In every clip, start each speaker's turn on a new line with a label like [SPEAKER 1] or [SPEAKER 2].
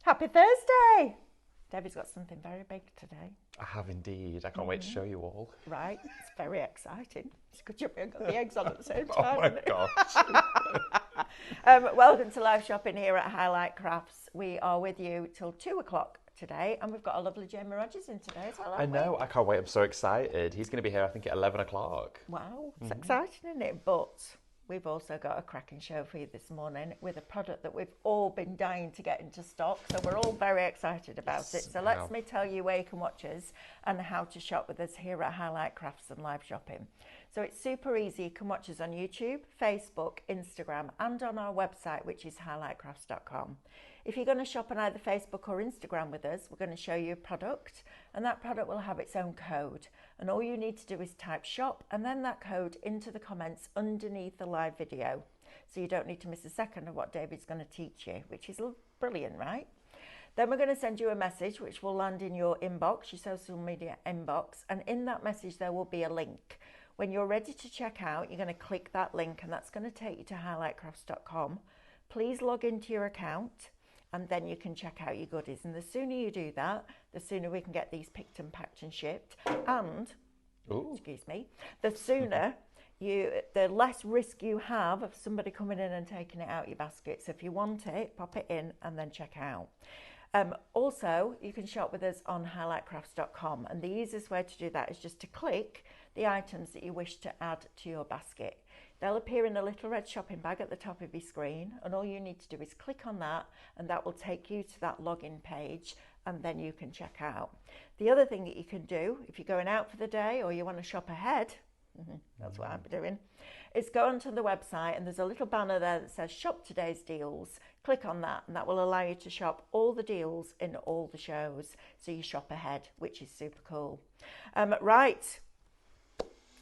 [SPEAKER 1] Happy Thursday! David's got something very big today.
[SPEAKER 2] I have indeed. I can't wait to show you all.
[SPEAKER 1] Right, it's very exciting. It's good job we haven't got the eggs on at the same
[SPEAKER 2] Oh
[SPEAKER 1] time.
[SPEAKER 2] my gosh.
[SPEAKER 1] Welcome to live shopping here at Highlight Crafts. We are with you till 2 o'clock today, and we've got a lovely Jamie Rogers in today as well.
[SPEAKER 2] I know. I can't wait. I'm so excited. He's going to be here, I think, at 11 o'clock.
[SPEAKER 1] Wow, it's exciting, isn't it? But we've also got a cracking show for you this morning with a product that we've all been dying to get into stock. So we're all very excited about it. So let me tell you where you can watch us and how to shop with us here at Highlight Crafts and Live Shopping. So it's super easy. You can watch us on YouTube, Facebook, Instagram, and on our website, which is highlightcrafts.com. If you're going to shop on either Facebook or Instagram with us, we're going to show you a product, and that product will have its own code. And all you need to do is type shop and then that code into the comments underneath the live video. So you don't need to miss a second of what David's going to teach you, which is brilliant, right? Then we're going to send you a message which will land in your inbox, your social media inbox, and in that message there will be a link. When you're ready to check out, you're going to click that link, and that's going to take you to highlightcrafts.com. Please log into your account, and then you can check out your goodies. And the sooner you do that, the sooner we can get these picked and packed and shipped. And, excuse me, the sooner the less risk you have of somebody coming in and taking it out your basket. So if you want it, pop it in and then check out. Also, you can shop with us on highlightcrafts.com, and the easiest way to do that is just to click the items that you wish to add to your basket. They'll appear in a little red shopping bag at the top of your screen, and all you need to do is click on that, and that will take you to that login page, and then you can check out. The other thing that you can do if you're going out for the day or you want to shop ahead, that's what I'm doing, is go onto the website, and there's a little banner there that says shop today's deals. Click on that, and that will allow you to shop all the deals in all the shows, so you shop ahead, which is super cool. Right,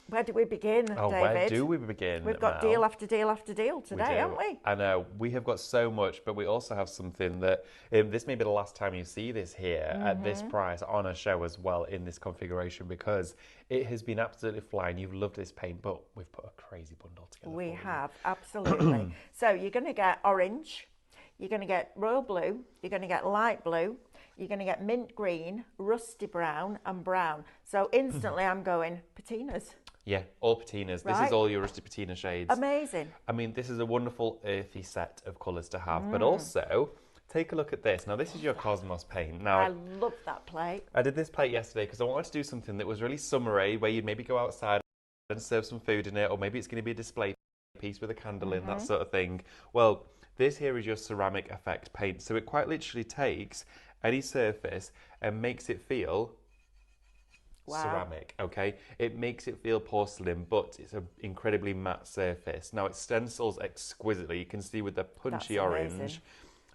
[SPEAKER 1] where do we begin, David?
[SPEAKER 2] Where do we begin,
[SPEAKER 1] We've got
[SPEAKER 2] Mel?
[SPEAKER 1] deal after deal after deal today, haven't we?
[SPEAKER 2] I know. We have got so much, but we also have something that, this may be the last time you see this here at this price on a show as well in this configuration, because it has been absolutely flying. You've loved this paint, but we've put a crazy bundle together.
[SPEAKER 1] We have, absolutely. So you're going to get orange, you're going to get royal blue, you're going to get light blue, you're going to get mint green, rusty brown, and brown. So instantly I'm going patinas.
[SPEAKER 2] Yeah, all patinas.
[SPEAKER 1] Right.
[SPEAKER 2] This is all your rusty patina shades.
[SPEAKER 1] Amazing.
[SPEAKER 2] I mean, this is a wonderful earthy set of colours to have, but also take a look at this. Now, this is your Cosmos paint. Now,
[SPEAKER 1] I love that plate.
[SPEAKER 2] I did this plate yesterday because I wanted to do something that was really summery, where you'd maybe go outside and serve some food in it, or maybe it's going to be a display piece with a candle in, that sort of thing. Well, this here is your ceramic effect paint. So it quite literally takes any surface and makes it feel ceramic, okay? It makes it feel porcelain, but it's an incredibly matte surface. Now, it stencils exquisitely. You can see with the punchy orange.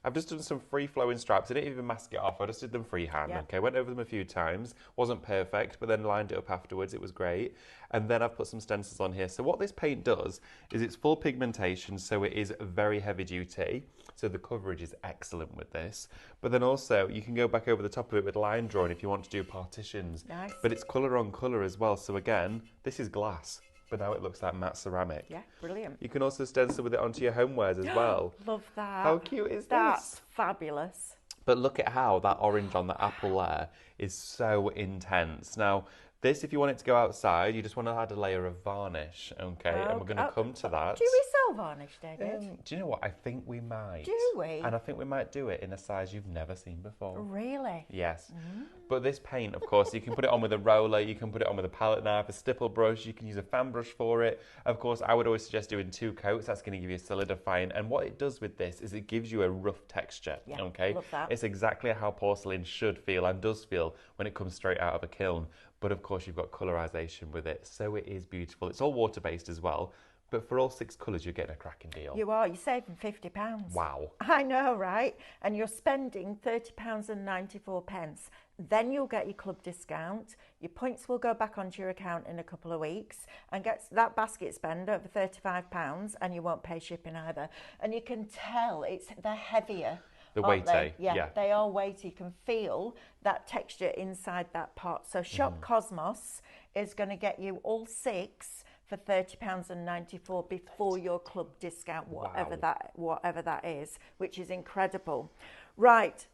[SPEAKER 2] I've just done some free-flowing stripes. I didn't even mask it off. I just did them freehand, okay? Went over them a few times. Wasn't perfect, but then lined it up afterwards. It was great. And then I've put some stencils on here. So what this paint does is it's full pigmentation, so it is very heavy-duty. So the coverage is excellent with this. But then also, you can go back over the top of it with line drawing if you want to do partitions.
[SPEAKER 1] Nice.
[SPEAKER 2] But it's colour on colour as well. So again, this is glass, but now it looks like matte ceramic.
[SPEAKER 1] Yeah, brilliant.
[SPEAKER 2] You can also stencil with it onto your homewares as well.
[SPEAKER 1] Love that.
[SPEAKER 2] How cute is
[SPEAKER 1] That's
[SPEAKER 2] this?
[SPEAKER 1] fabulous.
[SPEAKER 2] But look at how that orange on the apple there is so intense. Now, this, if you want it to go outside, you just want to add a layer of varnish, okay? And we're going to come to that.
[SPEAKER 1] Do we sell varnish, David?
[SPEAKER 2] Do you know what? I think we might.
[SPEAKER 1] Do we?
[SPEAKER 2] And I think we might do it in a size you've never seen before.
[SPEAKER 1] Really?
[SPEAKER 2] Yes. But this paint, of course, you can put it on with a roller, you can put it on with a palette knife, a stipple brush, you can use a fan brush for it. Of course, I would always suggest doing 2 coats. That's going to give you a solidifying. And what it does with this is it gives you a rough texture, okay?
[SPEAKER 1] Love that.
[SPEAKER 2] It's exactly how porcelain should feel and does feel when it comes straight out of a kiln. But of course, you've got colorization with it, so it is beautiful. It's all water-based as well. But for all 6 colours, you're getting a cracking deal.
[SPEAKER 1] You are. You're saving £50.
[SPEAKER 2] Wow.
[SPEAKER 1] I know, right? And you're spending £30.94. Then you'll get your club discount. Your points will go back onto your account in a couple of weeks and get that basket spend over £35, and you won't pay shipping either. And you can tell they're heavier.
[SPEAKER 2] The
[SPEAKER 1] aren't they?
[SPEAKER 2] weighty,
[SPEAKER 1] Yeah, they are weighty. You can feel that texture inside that pot. So Shop Cosmos is going to get you all 6 for £30.94 before your club discount, whatever that is, which is incredible. Right,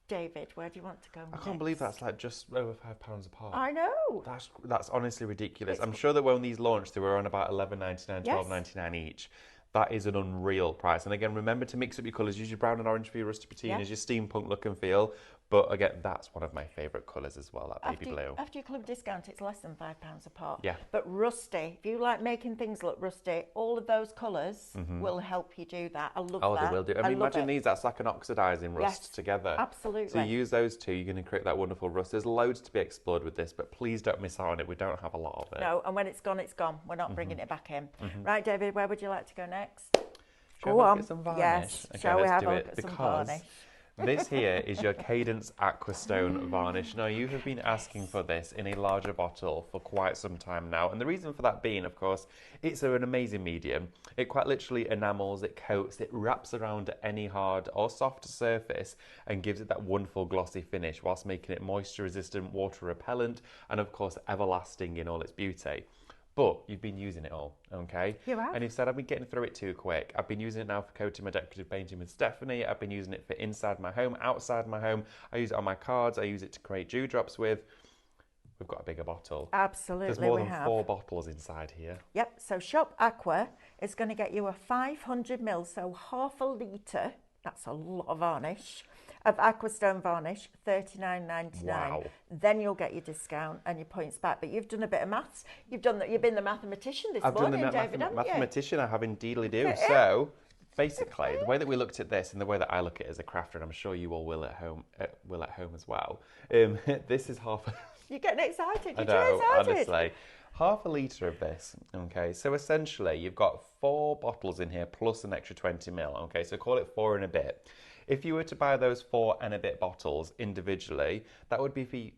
[SPEAKER 1] David, where do you want to go
[SPEAKER 2] I can't believe that's like just over £5 a pop.
[SPEAKER 1] I know.
[SPEAKER 2] That's honestly ridiculous. I'm sure that when these launched, they were on about £11.99, £12.99 each. That is an unreal price. And again, remember to mix up your colours. Use your brown and orange for your rusty patinas, your steampunk look and feel. But again, that's one of my favourite colours as well, that baby blue.
[SPEAKER 1] After your club discount, it's less than £5 a pop.
[SPEAKER 2] Yeah.
[SPEAKER 1] But rusty, if you like making things look rusty, all of those colours will help you do that. I love that.
[SPEAKER 2] Oh, they will do. I mean, imagine these, that's like an oxidising rust together.
[SPEAKER 1] Absolutely.
[SPEAKER 2] So you use those two, you're going to create that wonderful rust. There's loads to be explored with this, but please don't miss out on it. We don't have a lot of it.
[SPEAKER 1] No, and when it's gone, it's gone. We're not bringing it back in. Right, David, where would you like to go next?
[SPEAKER 2] Go on. Get some varnish?
[SPEAKER 1] Yes.
[SPEAKER 2] Okay,
[SPEAKER 1] Shall we have
[SPEAKER 2] do
[SPEAKER 1] a
[SPEAKER 2] it
[SPEAKER 1] look at some
[SPEAKER 2] because
[SPEAKER 1] varnish?
[SPEAKER 2] this here is your Cadence Aquastone varnish. Now, you have been asking for this in a larger bottle for quite some time now. And the reason for that being, of course, it's an amazing medium. It quite literally enamels, it coats, it wraps around any hard or soft surface and gives it that wonderful glossy finish whilst making it moisture resistant, water repellent, and of course, everlasting in all its beauty. But you've been using it all, okay?
[SPEAKER 1] You have.
[SPEAKER 2] And you've said I've been getting through it too quick. I've been using it now for coating my decorative painting with Stephanie. I've been using it for inside my home, outside my home. I use it on my cards. I use it to create dewdrops with. We've got a bigger bottle.
[SPEAKER 1] Absolutely,
[SPEAKER 2] There's more than 4 bottles inside here.
[SPEAKER 1] Yep, so Shop Aqua is going to get you a 500ml, so half a litre. That's a lot of varnish. Of Aquastone varnish, $39.99.
[SPEAKER 2] Wow.
[SPEAKER 1] Then you'll get your discount and your points back. But you've done a bit of maths. You've been the mathematician this morning, David, haven't you?
[SPEAKER 2] Mathematician, I have indeedly do. So, basically, the way that we looked at this and the way that I look at it as a crafter, and I'm sure you all will at home as well. This is half.
[SPEAKER 1] You're getting excited. You're
[SPEAKER 2] too
[SPEAKER 1] excited.
[SPEAKER 2] Honestly. Half a litre of this, okay? So essentially, you've got 4 bottles in here plus an extra 20ml, okay? So call it 4 and a bit. If you were to buy those 4 and a bit bottles individually, that would take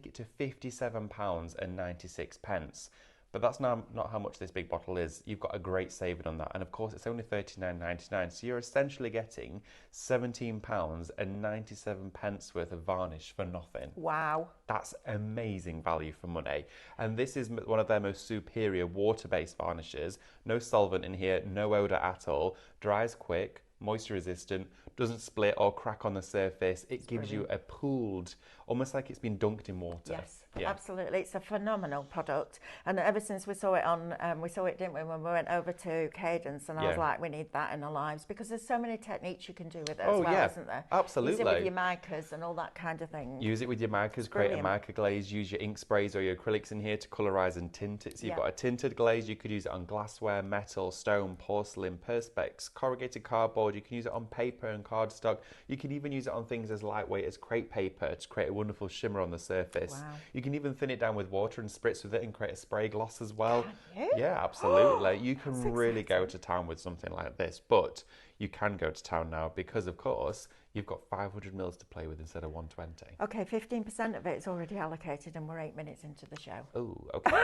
[SPEAKER 2] it to £57.96. But that's not how much this big bottle is. You've got a great saving on that. And of course, it's only $39.99. So you're essentially getting £17.97 worth of varnish for nothing.
[SPEAKER 1] Wow.
[SPEAKER 2] That's amazing value for money. And this is one of their most superior water-based varnishes. No solvent in here, no odour at all. Dries quick, moisture resistant, doesn't split or crack on the surface. It gives you a pooled, almost like it's been dunked in water.
[SPEAKER 1] Yes, absolutely. It's a phenomenal product. And ever since we saw it on, didn't we, when we went over to Cadence, and I was like, we need that in our lives, because there's so many techniques you can do with it as well, isn't there?
[SPEAKER 2] Absolutely.
[SPEAKER 1] Use it with your micas and all that kind of thing.
[SPEAKER 2] Use it with your micas, create a mica glaze, use your ink sprays or your acrylics in here to colorise and tint it. So you've got a tinted glaze, you could use it on glassware, metal, stone, porcelain, perspex, corrugated cardboard, you can use it on paper and cardstock. You can even use it on things as lightweight as crepe paper to create a wonderful shimmer on the surface. Wow. You can even thin it down with water and spritz with it and create a spray gloss as well.
[SPEAKER 1] Can you?
[SPEAKER 2] Yeah, absolutely. You can really go to town with something like this, but you can go to town now because, of course, you've got 500ml to play with instead of 120.
[SPEAKER 1] Okay, 15% of it is already allocated and we're 8 minutes into the show.
[SPEAKER 2] Oh, okay.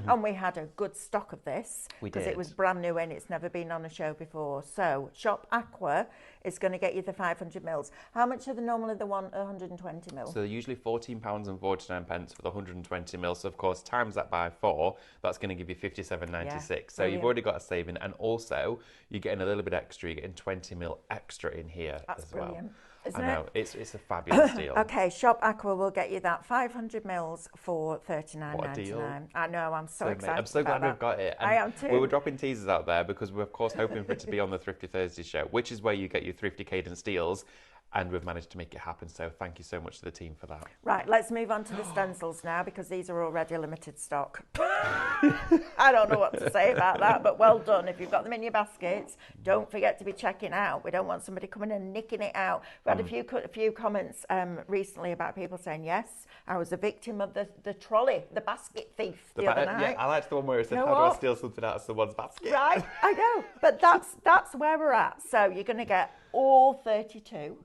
[SPEAKER 1] And we had a good stock of this.
[SPEAKER 2] We did.
[SPEAKER 1] Because it was brand new and it's never been on a show before. So, Shop Aqua is going to get you the 500ml. How much are they normally the 120ml?
[SPEAKER 2] So they're usually £14.49 for the 120ml. So, of course, times that by 4, that's going to give you £57.96. So you've already got a saving. And also, you're getting a little bit extra. You're getting 20ml extra in here as well.
[SPEAKER 1] Brilliant. Isn't
[SPEAKER 2] I know,
[SPEAKER 1] it?
[SPEAKER 2] it's a fabulous deal.
[SPEAKER 1] Okay, Shop Aqua will get you that 500ml for $39.99.
[SPEAKER 2] What a deal.
[SPEAKER 1] I know, I'm so excited.
[SPEAKER 2] I'm so glad we've got it. And
[SPEAKER 1] I am too.
[SPEAKER 2] We were dropping teasers out there because we're, of course, hoping for it to be on the Thrifty Thursday show, which is where you get your Thrifty Cadence deals. And we've managed to make it happen. So thank you so much to the team for that.
[SPEAKER 1] Right, let's move on to the stencils now because these are already limited stock. I don't know what to say about that, but well done. If you've got them in your baskets, don't forget to be checking out. We don't want somebody coming and nicking it out. We had a few comments recently about people saying, yes, I was a victim of the trolley, the basket thief the other night.
[SPEAKER 2] Yeah, I liked the one where it said, how do I steal something out of someone's basket?
[SPEAKER 1] Right, I know, but that's where we're at. So you're going to get all 32.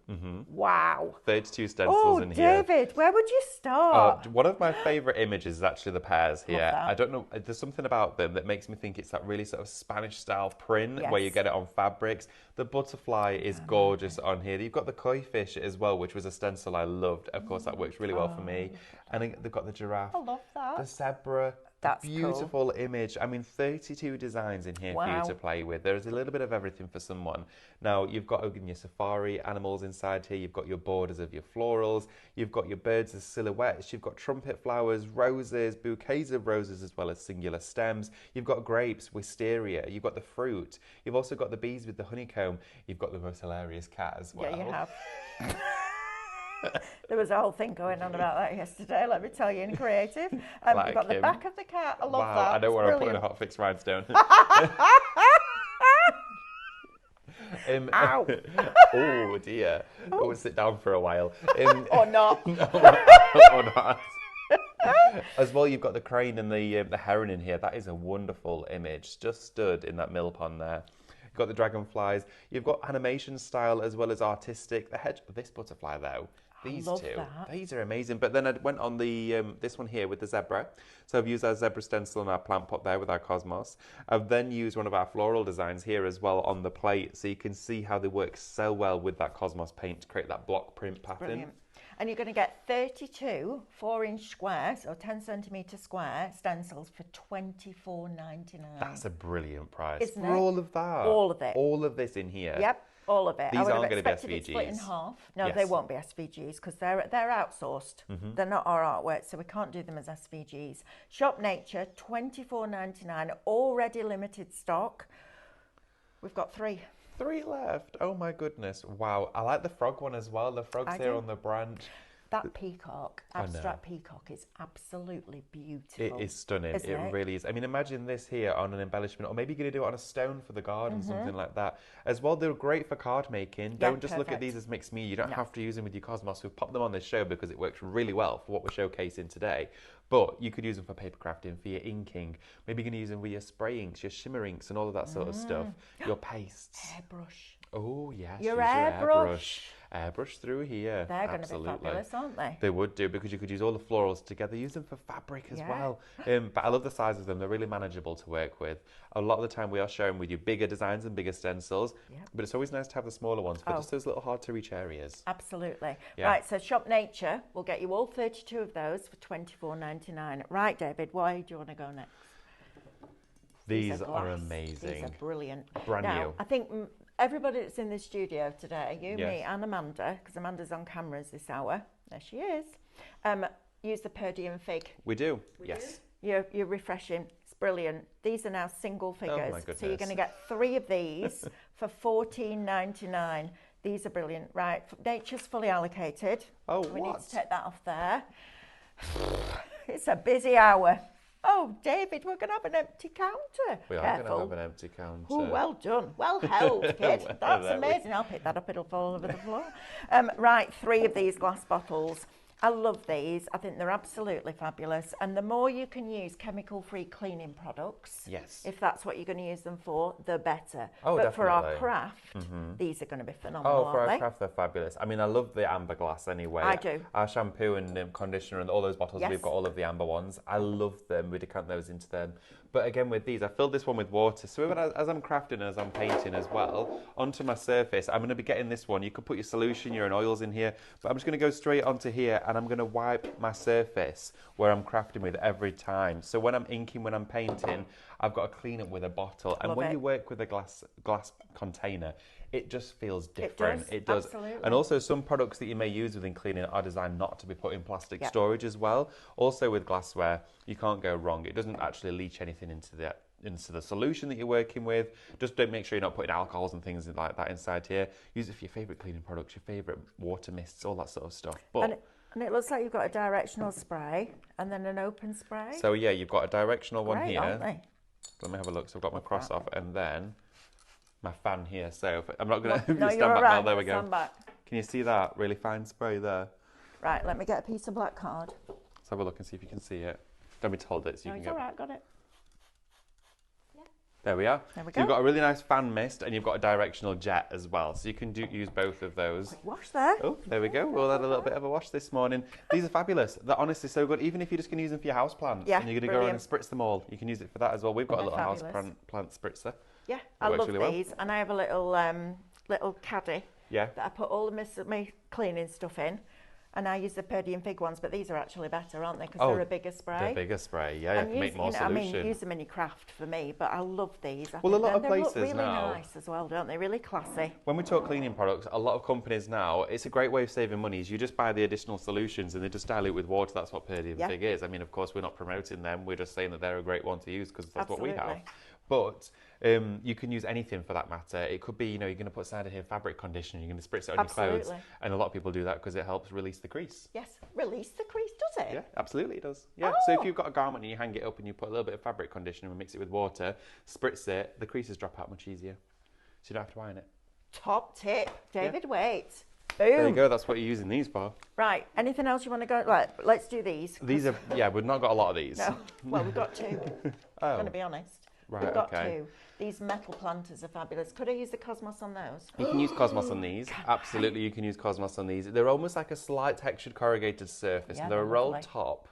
[SPEAKER 1] Wow.
[SPEAKER 2] 32 stencils in here.
[SPEAKER 1] Oh, David, where would you start?
[SPEAKER 2] One of my favourite images is actually the pears here.
[SPEAKER 1] Love that.
[SPEAKER 2] I don't know, there's something about them that makes me think it's that really sort of Spanish style print where you get it on fabrics. The butterfly is gorgeous on here. You've got the koi fish as well, which was a stencil I loved. Of course, that works really well for me. And they've got the giraffe.
[SPEAKER 1] I love that.
[SPEAKER 2] The zebra.
[SPEAKER 1] That's
[SPEAKER 2] beautiful image. I mean, 32 designs in here for you to play with. There's a little bit of everything for someone. Now, you've got your safari animals inside here. You've got your borders of your florals. You've got your birds as silhouettes. You've got trumpet flowers, roses, bouquets of roses, as well as singular stems. You've got grapes, wisteria. You've got the fruit. You've also got the bees with the honeycomb. You've got the most hilarious cat as well.
[SPEAKER 1] Yeah, you have. There was a whole thing going on about that yesterday, let me tell you, in creative. You've got the back of the cat. I love that.
[SPEAKER 2] I know where I'm putting a hot fix rhinestone.
[SPEAKER 1] Ow.
[SPEAKER 2] Oh dear. Oh, sit down for a while.
[SPEAKER 1] Or not.
[SPEAKER 2] Or not. As well, you've got the crane and the heron in here. That is a wonderful image. Just stood in that mill pond there. You've got the dragonflies. You've got animation style as well as artistic. The hedge. This butterfly though. These two, these are amazing. But then I went on the this one here with the zebra. So I've used our zebra stencil in our plant pot there with our cosmos. I've then used one of our floral designs here as well on the plate, so you can see how they work so well with that cosmos paint to create that block print pattern. Brilliant.
[SPEAKER 1] And you're going to get 32 4-inch squares or 10 centimetre square stencils for $24.99.
[SPEAKER 2] That's a brilliant price.
[SPEAKER 1] Isn't
[SPEAKER 2] for
[SPEAKER 1] it?
[SPEAKER 2] all of that.
[SPEAKER 1] All of it.
[SPEAKER 2] All of this in here.
[SPEAKER 1] Yep. All of it.
[SPEAKER 2] These aren't going to be
[SPEAKER 1] it
[SPEAKER 2] SVGs.
[SPEAKER 1] Split in half. No,
[SPEAKER 2] Yes.
[SPEAKER 1] they won't be SVGs because they're outsourced. They're not our artwork, so we can't do them as SVGs. Shop Nature, $24.99, already limited stock. We've got 3.
[SPEAKER 2] 3 left. Oh my goodness. Wow. I like the frog one as well. The frog's here on the branch.
[SPEAKER 1] That peacock, abstract peacock, is absolutely beautiful.
[SPEAKER 2] It is stunning. It really is. I mean, imagine this here on an embellishment, or maybe you're going to do it on a stone for the garden, something like that. As well, they're great for card making. Don't just look at these as mixed media. You don't have to use them with your cosmos. We've popped them on this show because it works really well for what we're showcasing today. But you could use them for paper crafting, for your inking. Maybe you're going to use them with your spray inks, your shimmer inks, and all of that sort of stuff. Your pastes.
[SPEAKER 1] Airbrush.
[SPEAKER 2] Oh, yes.
[SPEAKER 1] Your airbrush.
[SPEAKER 2] Airbrush through here.
[SPEAKER 1] They're going to be fabulous, aren't they?
[SPEAKER 2] They would do, because you could use all the florals together. Use them for fabric as well. But I love the size of them. They're really manageable to work with. A lot of the time we are showing with you bigger designs and bigger stencils, but it's always nice to have the smaller ones for just those little hard to reach areas.
[SPEAKER 1] Absolutely. Yeah. Right, so Shop Nature will get you all 32 of those for $24.99. Right, David, why do you want to go next?
[SPEAKER 2] These are amazing.
[SPEAKER 1] These are brilliant.
[SPEAKER 2] Brand new.
[SPEAKER 1] I think everybody that's in the studio today, you, me, and Amanda, because Amanda's on cameras this hour. There she is. Use the Purdian fig.
[SPEAKER 2] We do. Yes.
[SPEAKER 1] You're refreshing. It's brilliant. These are now single figures.
[SPEAKER 2] Oh my goodness.
[SPEAKER 1] So you're going to get 3 of these for $14.99. These are brilliant. Right, Nature's fully allocated.
[SPEAKER 2] Oh,
[SPEAKER 1] we need to take that off there. It's a busy hour. Oh, David, we're going to have an empty counter.
[SPEAKER 2] We are going to have an empty counter.
[SPEAKER 1] Oh, well done. Well held, kid. That's amazing. I'll pick that up. It'll fall over the floor. Right, 3 of these glass bottles. I love these. I think they're absolutely fabulous. And the more you can use chemical-free cleaning products, if that's what you're going to use them for, the better.
[SPEAKER 2] Oh,
[SPEAKER 1] but
[SPEAKER 2] definitely.
[SPEAKER 1] for our craft, these are going to be phenomenal,
[SPEAKER 2] for our craft, they're fabulous. I mean, I love the amber glass anyway.
[SPEAKER 1] I do.
[SPEAKER 2] Our shampoo and conditioner and all those bottles, we've got all of the amber ones. I love them. We decant those into them. But again, with these, I filled this one with water. So as I'm crafting and as I'm painting as well, onto my surface, I'm going to be getting this one. You could put your solution, your oils in here, but I'm just going to go straight onto here and I'm going to wipe my surface where I'm crafting with every time. So when I'm inking, when I'm painting, I've got to clean it with a bottle. And when you work with a glass container, it just feels different. It does.
[SPEAKER 1] Absolutely.
[SPEAKER 2] And also some products that you may use within cleaning are designed not to be put in plastic storage as well. Also with glassware, you can't go wrong. It doesn't actually leach anything into the solution that you're working with. Just don't make sure you're not putting alcohols and things like that inside here. Use it for your favourite cleaning products, your favourite water mists, all that sort of stuff. But
[SPEAKER 1] and it looks like you've got a directional spray and then an open spray.
[SPEAKER 2] So yeah, you've got a directional one here.
[SPEAKER 1] Aren't they?
[SPEAKER 2] Let me have a look. So I've got my cross off and then my fan here. So I'm not going to
[SPEAKER 1] no,
[SPEAKER 2] stand back now. There we go.
[SPEAKER 1] Stand back.
[SPEAKER 2] Can you see that really fine spray there?
[SPEAKER 1] Right, let me get a piece of black card.
[SPEAKER 2] Let's have a look and see if you can see it. Don't be told it so you can
[SPEAKER 1] all right, got it.
[SPEAKER 2] There we are.
[SPEAKER 1] There we
[SPEAKER 2] go. So you've got a really nice fan mist and you've got a directional jet as well. So you can use both of those.
[SPEAKER 1] Quick wash there.
[SPEAKER 2] Oh, there we go. We'll add a little bit of a wash this morning. These are fabulous. They're honestly so good. Even if you're just going to use them for your house plants and you're going to go around and spritz them all, you can use it for that as well. We've got a little house plant spritzer.
[SPEAKER 1] Yeah, I love these. And I have a little caddy that I put all my cleaning stuff in. And I use the Purdy and Fig ones, but these are actually better, aren't they? Because
[SPEAKER 2] Oh,
[SPEAKER 1] they're a bigger spray.
[SPEAKER 2] They're bigger spray, yeah. You can make more
[SPEAKER 1] I
[SPEAKER 2] solution.
[SPEAKER 1] mean, use them in your craft for me, but I love these.
[SPEAKER 2] Well, a lot of
[SPEAKER 1] they
[SPEAKER 2] places
[SPEAKER 1] look really
[SPEAKER 2] now,
[SPEAKER 1] nice as well, don't they? Really classy.
[SPEAKER 2] when we talk cleaning products, a lot of companies now, it's a great way of saving money. Is you just buy the additional solutions and they just dilute with water. That's what Purdy and Fig is. I mean, of course, we're not promoting them. We're just saying that they're a great one to use because that's what we have. But you can use anything for that matter. It could be, you're going to put side of here fabric conditioner, you're going to spritz it on your clothes. And a lot of people do that because it helps release the crease.
[SPEAKER 1] Yes, release the crease, does it?
[SPEAKER 2] Yeah, absolutely it does. Yeah, so if you've got a garment and you hang it up and you put a little bit of fabric conditioner and mix it with water, spritz it, the creases drop out much easier. So you don't have to iron it.
[SPEAKER 1] Top tip, David Waite.
[SPEAKER 2] Boom. There you go, that's what you're using these for.
[SPEAKER 1] Right, anything else you want to go? Right, let's do these.
[SPEAKER 2] These are, we've not got a lot of these.
[SPEAKER 1] No, well, we've got two. I'm going to be honest.
[SPEAKER 2] Right,
[SPEAKER 1] we've got two. These metal planters are fabulous. Could I use the Cosmos on those?
[SPEAKER 2] You can use Cosmos on these. Absolutely, you can use Cosmos on these. They're almost like a slight textured corrugated surface.
[SPEAKER 1] Yeah,
[SPEAKER 2] they're a rolled top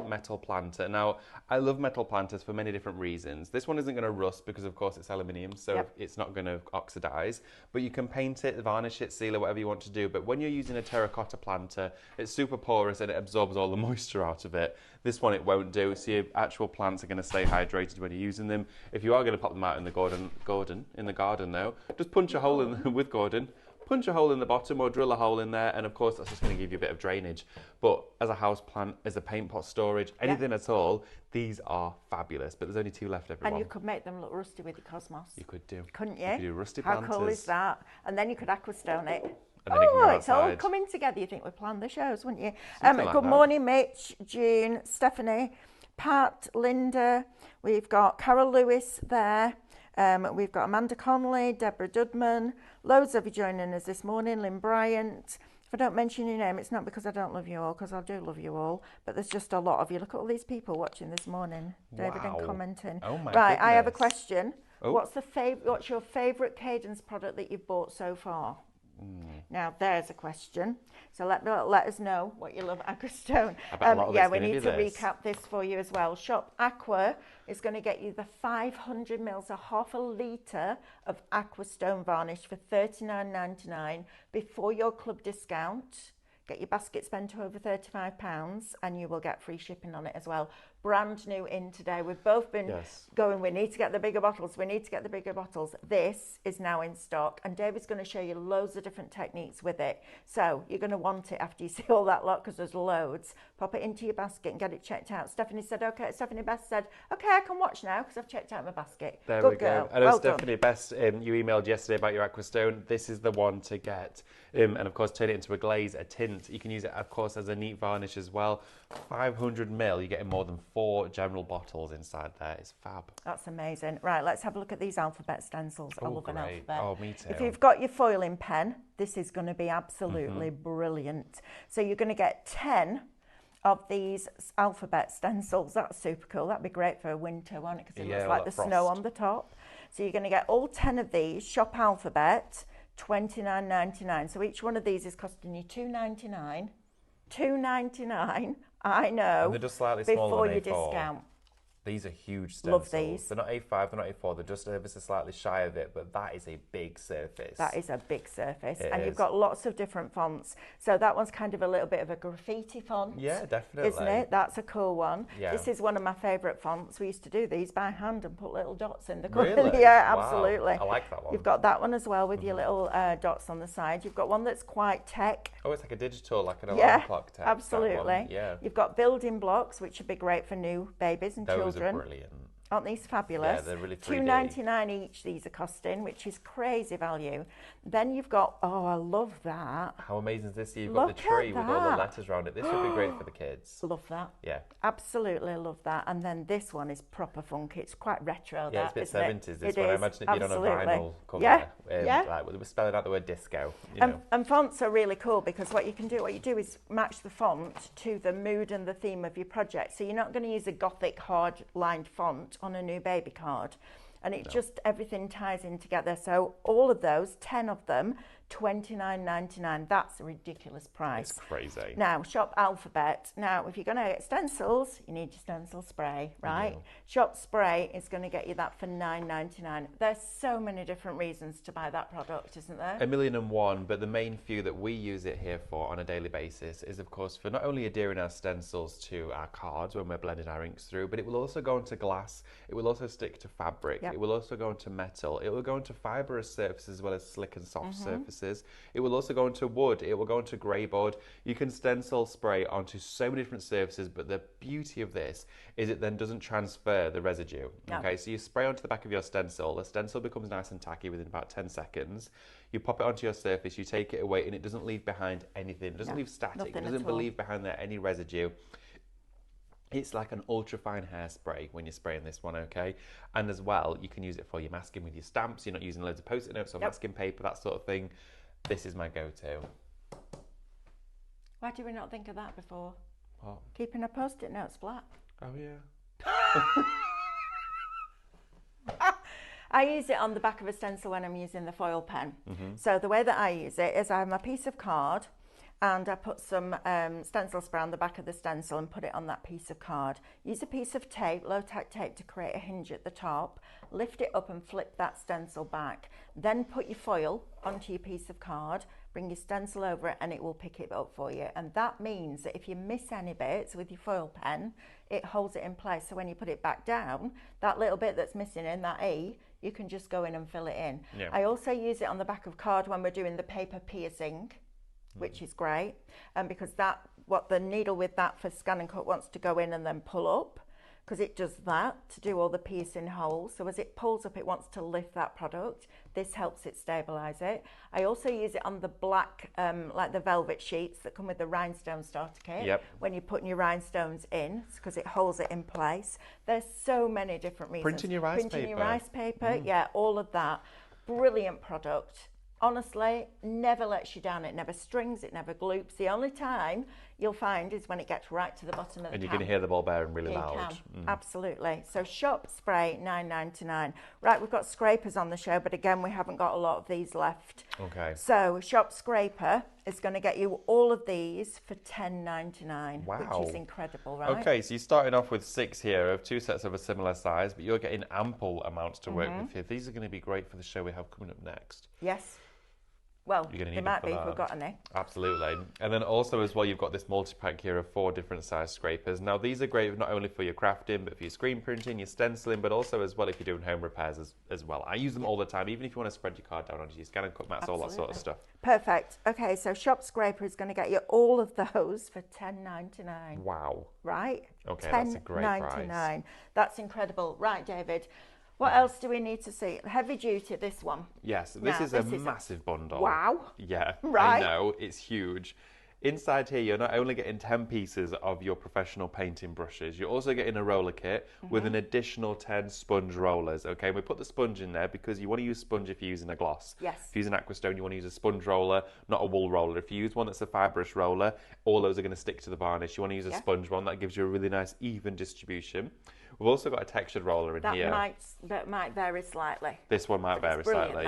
[SPEAKER 2] metal planter. Now, I love metal planters for many different reasons. This one isn't going to rust because, of course, it's aluminium, so it's not going to oxidize. But you can paint it, varnish it, seal it, whatever you want to do. But when you're using a terracotta planter, it's super porous and it absorbs all the moisture out of it. This one it won't do, so your actual plants are going to stay hydrated when you're using them. If you are going to pop them out in the garden though, just punch a hole in with Gordon. Punch a hole in the bottom or drill a hole in there, and of course that's just going to give you a bit of drainage. But as a house plant, as a paint pot storage, anything at all, these are fabulous. But there's only two left, everyone.
[SPEAKER 1] And you could make them look rusty with your Cosmos.
[SPEAKER 2] You could do.
[SPEAKER 1] Couldn't you?
[SPEAKER 2] You could do rusty
[SPEAKER 1] How
[SPEAKER 2] planters.
[SPEAKER 1] cool is that? And then you could aquastone it.
[SPEAKER 2] And then you can go
[SPEAKER 1] it's all
[SPEAKER 2] outside.
[SPEAKER 1] coming together. You think we planned the shows, wouldn't you?
[SPEAKER 2] Something like
[SPEAKER 1] good
[SPEAKER 2] that.
[SPEAKER 1] morning, Mitch, June, Stephanie, Pat, Linda. We've got Carol Lewis there. We've got Amanda Connolly, Deborah Dudman, loads of you joining us this morning, Lynn Bryant. If I don't mention your name, it's not because I don't love you all, because I do love you all, but there's just a lot of you. Look at all these people watching this morning, David, and commenting.
[SPEAKER 2] Oh my
[SPEAKER 1] right,
[SPEAKER 2] goodness.
[SPEAKER 1] I have a question.
[SPEAKER 2] Oh.
[SPEAKER 1] What's your favourite Cadence product that you've bought so far? Now there's a question. So let us know what you love Aquastone. We need to recap this for you as well. Shop Aqua is going to get you the 500 mils, a half a litre of Aquastone varnish for $39.99 before your club discount. Get your basket spent to over £35 and you will get free shipping on it as well. Brand new in today. We've both been going, we need to get the bigger bottles. We need to get the bigger bottles. This is now in stock and David's going to show you loads of different techniques with it. So you're going to want it after you see all that lot because there's loads. Pop it into your basket and get it checked out. Stephanie Best said, okay, I can watch now because I've checked out my basket.
[SPEAKER 2] There
[SPEAKER 1] Good
[SPEAKER 2] we go.
[SPEAKER 1] girl.
[SPEAKER 2] I know
[SPEAKER 1] Well
[SPEAKER 2] Stephanie Best, you emailed yesterday about your Aquastone. This is the one to get. And of course, turn it into a glaze, a tint. You can use it, of course, as a neat varnish as well. 500 ml, you're getting more than 4 general bottles inside there. It's fab.
[SPEAKER 1] That's amazing. Right, let's have a look at these alphabet stencils. I love an alphabet.
[SPEAKER 2] Oh, me too.
[SPEAKER 1] If you've got your foiling pen, this is going to be absolutely brilliant. So you're going to get 10 of these alphabet stencils. That's super cool. That'd be great for a winter, won't it? Because it looks like the snow on the top. So you're going to get all 10 of these. Shop Alphabet, $29.99. So each one of these is costing you $2.99. $2.99. I know.
[SPEAKER 2] And they're just slightly smaller than
[SPEAKER 1] before your
[SPEAKER 2] A4.
[SPEAKER 1] discount.
[SPEAKER 2] These are huge stencils.
[SPEAKER 1] Love these.
[SPEAKER 2] They're not A5, they're not A4, they're just ever so slightly shy of it, but that is a big surface.
[SPEAKER 1] That is a big surface.
[SPEAKER 2] It
[SPEAKER 1] and
[SPEAKER 2] is.
[SPEAKER 1] You've got lots of different fonts. So that one's kind of a little bit of a graffiti font.
[SPEAKER 2] Yeah, definitely.
[SPEAKER 1] Isn't it? That's a cool one.
[SPEAKER 2] Yeah.
[SPEAKER 1] This is one of my favourite fonts. We used to do these by hand and put little dots in the corner.
[SPEAKER 2] Really?
[SPEAKER 1] Yeah,
[SPEAKER 2] Wow.
[SPEAKER 1] absolutely.
[SPEAKER 2] I like that one.
[SPEAKER 1] You've got that one as well with your little dots on the side. You've got one that's quite tech.
[SPEAKER 2] Oh, it's like a digital, like an alarm clock text.
[SPEAKER 1] Absolutely.
[SPEAKER 2] Yeah.
[SPEAKER 1] You've got building blocks, which would be great for new babies and
[SPEAKER 2] Those
[SPEAKER 1] children.
[SPEAKER 2] are brilliant.
[SPEAKER 1] Aren't these fabulous?
[SPEAKER 2] Yeah, they're really 3D.
[SPEAKER 1] $2.99 each these are costing, which is crazy value. Then you've got, oh, I love that.
[SPEAKER 2] How amazing is this? You've got
[SPEAKER 1] Look
[SPEAKER 2] the tree
[SPEAKER 1] at
[SPEAKER 2] with all the
[SPEAKER 1] that.
[SPEAKER 2] letters around it. This would be great for the kids.
[SPEAKER 1] Love that.
[SPEAKER 2] Yeah.
[SPEAKER 1] Absolutely love that. And then this one is proper funky. It's quite retro.
[SPEAKER 2] Yeah,
[SPEAKER 1] that,
[SPEAKER 2] it's a bit 70s.
[SPEAKER 1] isn't
[SPEAKER 2] This
[SPEAKER 1] it?
[SPEAKER 2] one. I
[SPEAKER 1] Is.
[SPEAKER 2] imagine it being
[SPEAKER 1] Absolutely.
[SPEAKER 2] on a vinyl cover.
[SPEAKER 1] Yeah.
[SPEAKER 2] Like, we're spelling out the word disco. You know.
[SPEAKER 1] And fonts are really cool because what you do is match the font to the mood and the theme of your project. So you're not going to use a gothic hard lined font on a new baby card. And it just, everything ties in together. So all of those, 10 of them, $29.99. That's a ridiculous price.
[SPEAKER 2] It's crazy.
[SPEAKER 1] Now, Shop Alphabet. Now, if you're going to get stencils, you need your stencil spray, right? Shop Spray is going to get you that for $9.99. There's so many different reasons to buy that product, isn't there?
[SPEAKER 2] 1,000,001, but the main few that we use it here for on a daily basis is, of course, for not only adhering our stencils to our cards when we're blending our inks through, but it will also go into glass. It will also stick to fabric. It will also go into metal. It will go into fibrous surfaces as well as slick and soft surfaces. It will also go into wood. It will go into grey board. You can stencil spray onto so many different surfaces, but the beauty of this is it then doesn't transfer the residue. Okay, so you spray onto the back of your stencil. The stencil becomes nice and tacky within about 10 seconds. You pop it onto your surface, you take it away, and it doesn't leave behind anything. It doesn't leave static. It doesn't leave behind there any residue. It's like an ultra fine hairspray when you're spraying this one, okay? And as well, you can use it for your masking with your stamps. You're not using loads of post-it notes or masking paper, that sort of thing. This is my go-to.
[SPEAKER 1] Why did we not think of that before?
[SPEAKER 2] What?
[SPEAKER 1] Keeping our post-it notes black.
[SPEAKER 2] Oh, yeah.
[SPEAKER 1] I use it on the back of a stencil when I'm using the foil pen. So the way that I use it is I have my piece of card and I put some stencil spray on the back of the stencil and put it on that piece of card. Use a piece of tape, low-tack tape, to create a hinge at the top. Lift it up and flip that stencil back. Then put your foil onto your piece of card, bring your stencil over it, and it will pick it up for you. And that means that if you miss any bits with your foil pen, it holds it in place. So when you put it back down, that little bit that's missing in that E, you can just go in and fill it in. I also use it on the back of card when we're doing the paper piercing, which is great, and because what the needle with that for scan and cut wants to go in and then pull up, because it does that to do all the piercing holes. So as it pulls up, it wants to lift that product. This helps it stabilize it. I also use it on the black, like the velvet sheets that come with the rhinestone starter kit. When you're putting your rhinestones in, because it holds it in place. There's so many different reasons.
[SPEAKER 2] Printing your rice paper.
[SPEAKER 1] Printing your rice paper, yeah, all of that. Brilliant product. Honestly, never lets you down. It never strings, it never gloops. The only time you'll find is when it gets right to the bottom of the can.
[SPEAKER 2] And you're going to hear the ball bearing really loud.
[SPEAKER 1] Absolutely. So Shop Spray, $9.99. Right, we've got scrapers on the show, but again, we haven't got a lot of these left.
[SPEAKER 2] Okay.
[SPEAKER 1] So Shop Scraper is going to get you all of these for $10.99, which is incredible, right?
[SPEAKER 2] Okay, so you're starting off with 6 here of 2 sets of a similar size, but you're getting ample amounts to work with here. These are going to be great for the show we have coming up next.
[SPEAKER 1] Yes. Well, they might be if we've got any.
[SPEAKER 2] Absolutely. And then also as well, you've got this multi-pack here of 4 different size scrapers. Now, these are great not only for your crafting, but for your screen printing, your stenciling, but also as well if you're doing home repairs as well. I use them all the time, even if you want to spread your card down onto your scan and cut mats, all that sort of stuff.
[SPEAKER 1] Perfect. Okay, so Shop Scraper is going to get you all of those for $10.99.
[SPEAKER 2] Wow.
[SPEAKER 1] Right?
[SPEAKER 2] Okay, that's a great price.
[SPEAKER 1] That's incredible. Right, David. What else do we need to see? Heavy duty, this one.
[SPEAKER 2] Yes, this is a massive bundle.
[SPEAKER 1] Wow.
[SPEAKER 2] Yeah,
[SPEAKER 1] right.
[SPEAKER 2] I know, it's huge. Inside here, you're not only getting 10 pieces of your professional painting brushes, you're also getting a roller kit with an additional 10 sponge rollers, okay? We put the sponge in there because you want to use sponge if you're using a gloss.
[SPEAKER 1] Yes.
[SPEAKER 2] If you're using Aquastone, you want to use a sponge roller, not a wool roller. If you use one that's a fibrous roller, all those are going to stick to the varnish. You want to use a sponge one. That gives you a really nice, even distribution. We've also got a textured roller in here.
[SPEAKER 1] That might vary slightly.
[SPEAKER 2] This one might vary slightly,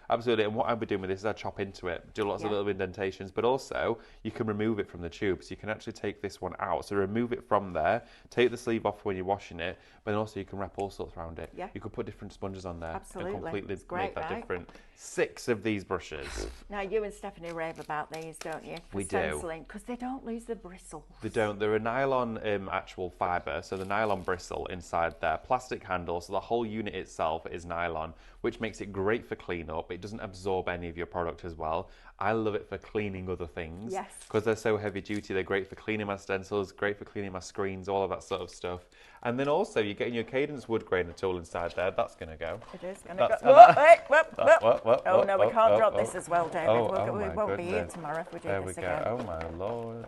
[SPEAKER 2] absolutely. And what I'll be doing with this is I chop into it, do lots of little indentations, but also you can remove it from the tube. So you can actually take this one out. So remove it from there, take the sleeve off when you're washing it, but then also you can wrap all sorts around it. You could put different sponges on there and completely make that different. 6 of these brushes.
[SPEAKER 1] Now you and Stephanie rave about these, don't you?
[SPEAKER 2] We do.
[SPEAKER 1] Because they don't lose the bristles.
[SPEAKER 2] They don't. They're a nylon actual fibre, so the nylon bristle inside there, plastic handle, so the whole unit itself is nylon, which makes it great for cleanup. It doesn't absorb any of your product as well. I love it for cleaning other things.
[SPEAKER 1] Yes.
[SPEAKER 2] Because they're so heavy duty. They're great for cleaning my stencils, great for cleaning my screens, all of that sort of stuff. And then also you're getting your Cadence wood grainer tool inside there. That's going to go.
[SPEAKER 1] It is going to go. Oh no, we can't drop this as well, David. We won't be here tomorrow if we do this again.
[SPEAKER 2] Oh my Lord.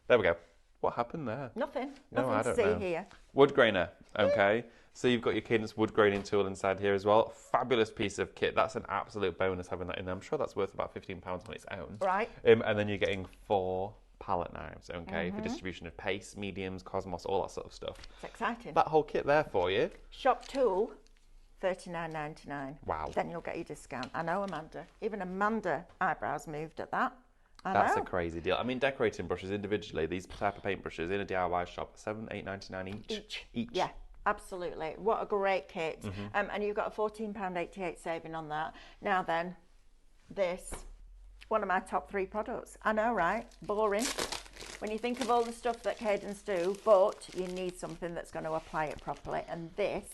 [SPEAKER 2] There we go. What happened there?
[SPEAKER 1] Nothing.
[SPEAKER 2] No, I don't
[SPEAKER 1] to see
[SPEAKER 2] know.
[SPEAKER 1] here.
[SPEAKER 2] Wood grainer, okay. So you've got your Cadence wood graining tool inside here as well. Fabulous piece of kit. That's an absolute bonus having that in there. I'm sure that's worth about £15 on its own.
[SPEAKER 1] Right.
[SPEAKER 2] And then you're getting 4 palette knives, okay, for distribution of paste, mediums, cosmos, all that sort of stuff.
[SPEAKER 1] It's exciting.
[SPEAKER 2] That whole kit there for you.
[SPEAKER 1] Shop tool. $39.99.
[SPEAKER 2] Wow.
[SPEAKER 1] Then you'll get your discount. I know, Amanda. Even Amanda eyebrows moved at that.
[SPEAKER 2] That's a crazy deal. I mean, decorating brushes individually, these type of paintbrushes in a DIY shop, $7, $8, $99 each.
[SPEAKER 1] Yeah, absolutely. What a great kit. And you've got a £14.88 saving on that. Now then, this, one of my top 3 products. I know, right? Boring. When you think of all the stuff that Cadence do, but you need something that's going to apply it properly. And this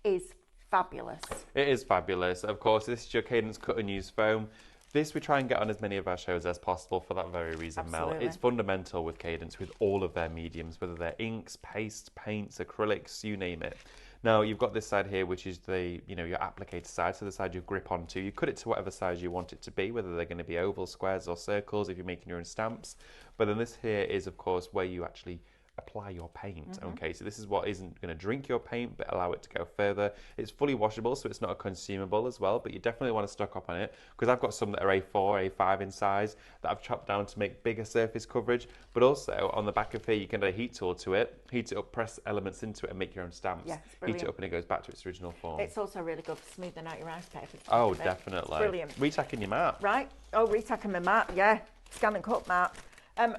[SPEAKER 1] is fabulous.
[SPEAKER 2] It is fabulous. Of course, this is your Cadence cut and use foam. This we try and get on as many of our shows as possible for that very reason, Mel. It's fundamental with Cadence with all of their mediums, whether they're inks, pastes, paints, acrylics, you name it. Now, you've got this side here, which is the, your applicator side, so the side you grip onto. You cut it to whatever size you want it to be, whether they're going to be ovals, squares, or circles if you're making your own stamps. But then this here is, of course, where you actually apply your paint. Okay, so this is what isn't going to drink your paint but allow it to go further. It's fully washable, so it's not a consumable as well, but you definitely want to stock up on it, because I've got some that are A4, A5 in size that I've chopped down to make bigger surface coverage. But also on the back of here you can add a heat tool to it, heat it up, press elements into it and make your own stamps.
[SPEAKER 1] Yeah,
[SPEAKER 2] heat it up and it goes back to its original form.
[SPEAKER 1] It's also really good for smoothing out your rice papers.
[SPEAKER 2] Oh, definitely.
[SPEAKER 1] It's brilliant.
[SPEAKER 2] Retacking your mat.
[SPEAKER 1] Right. Oh, retacking my mat. Yeah. Scan and cut mat.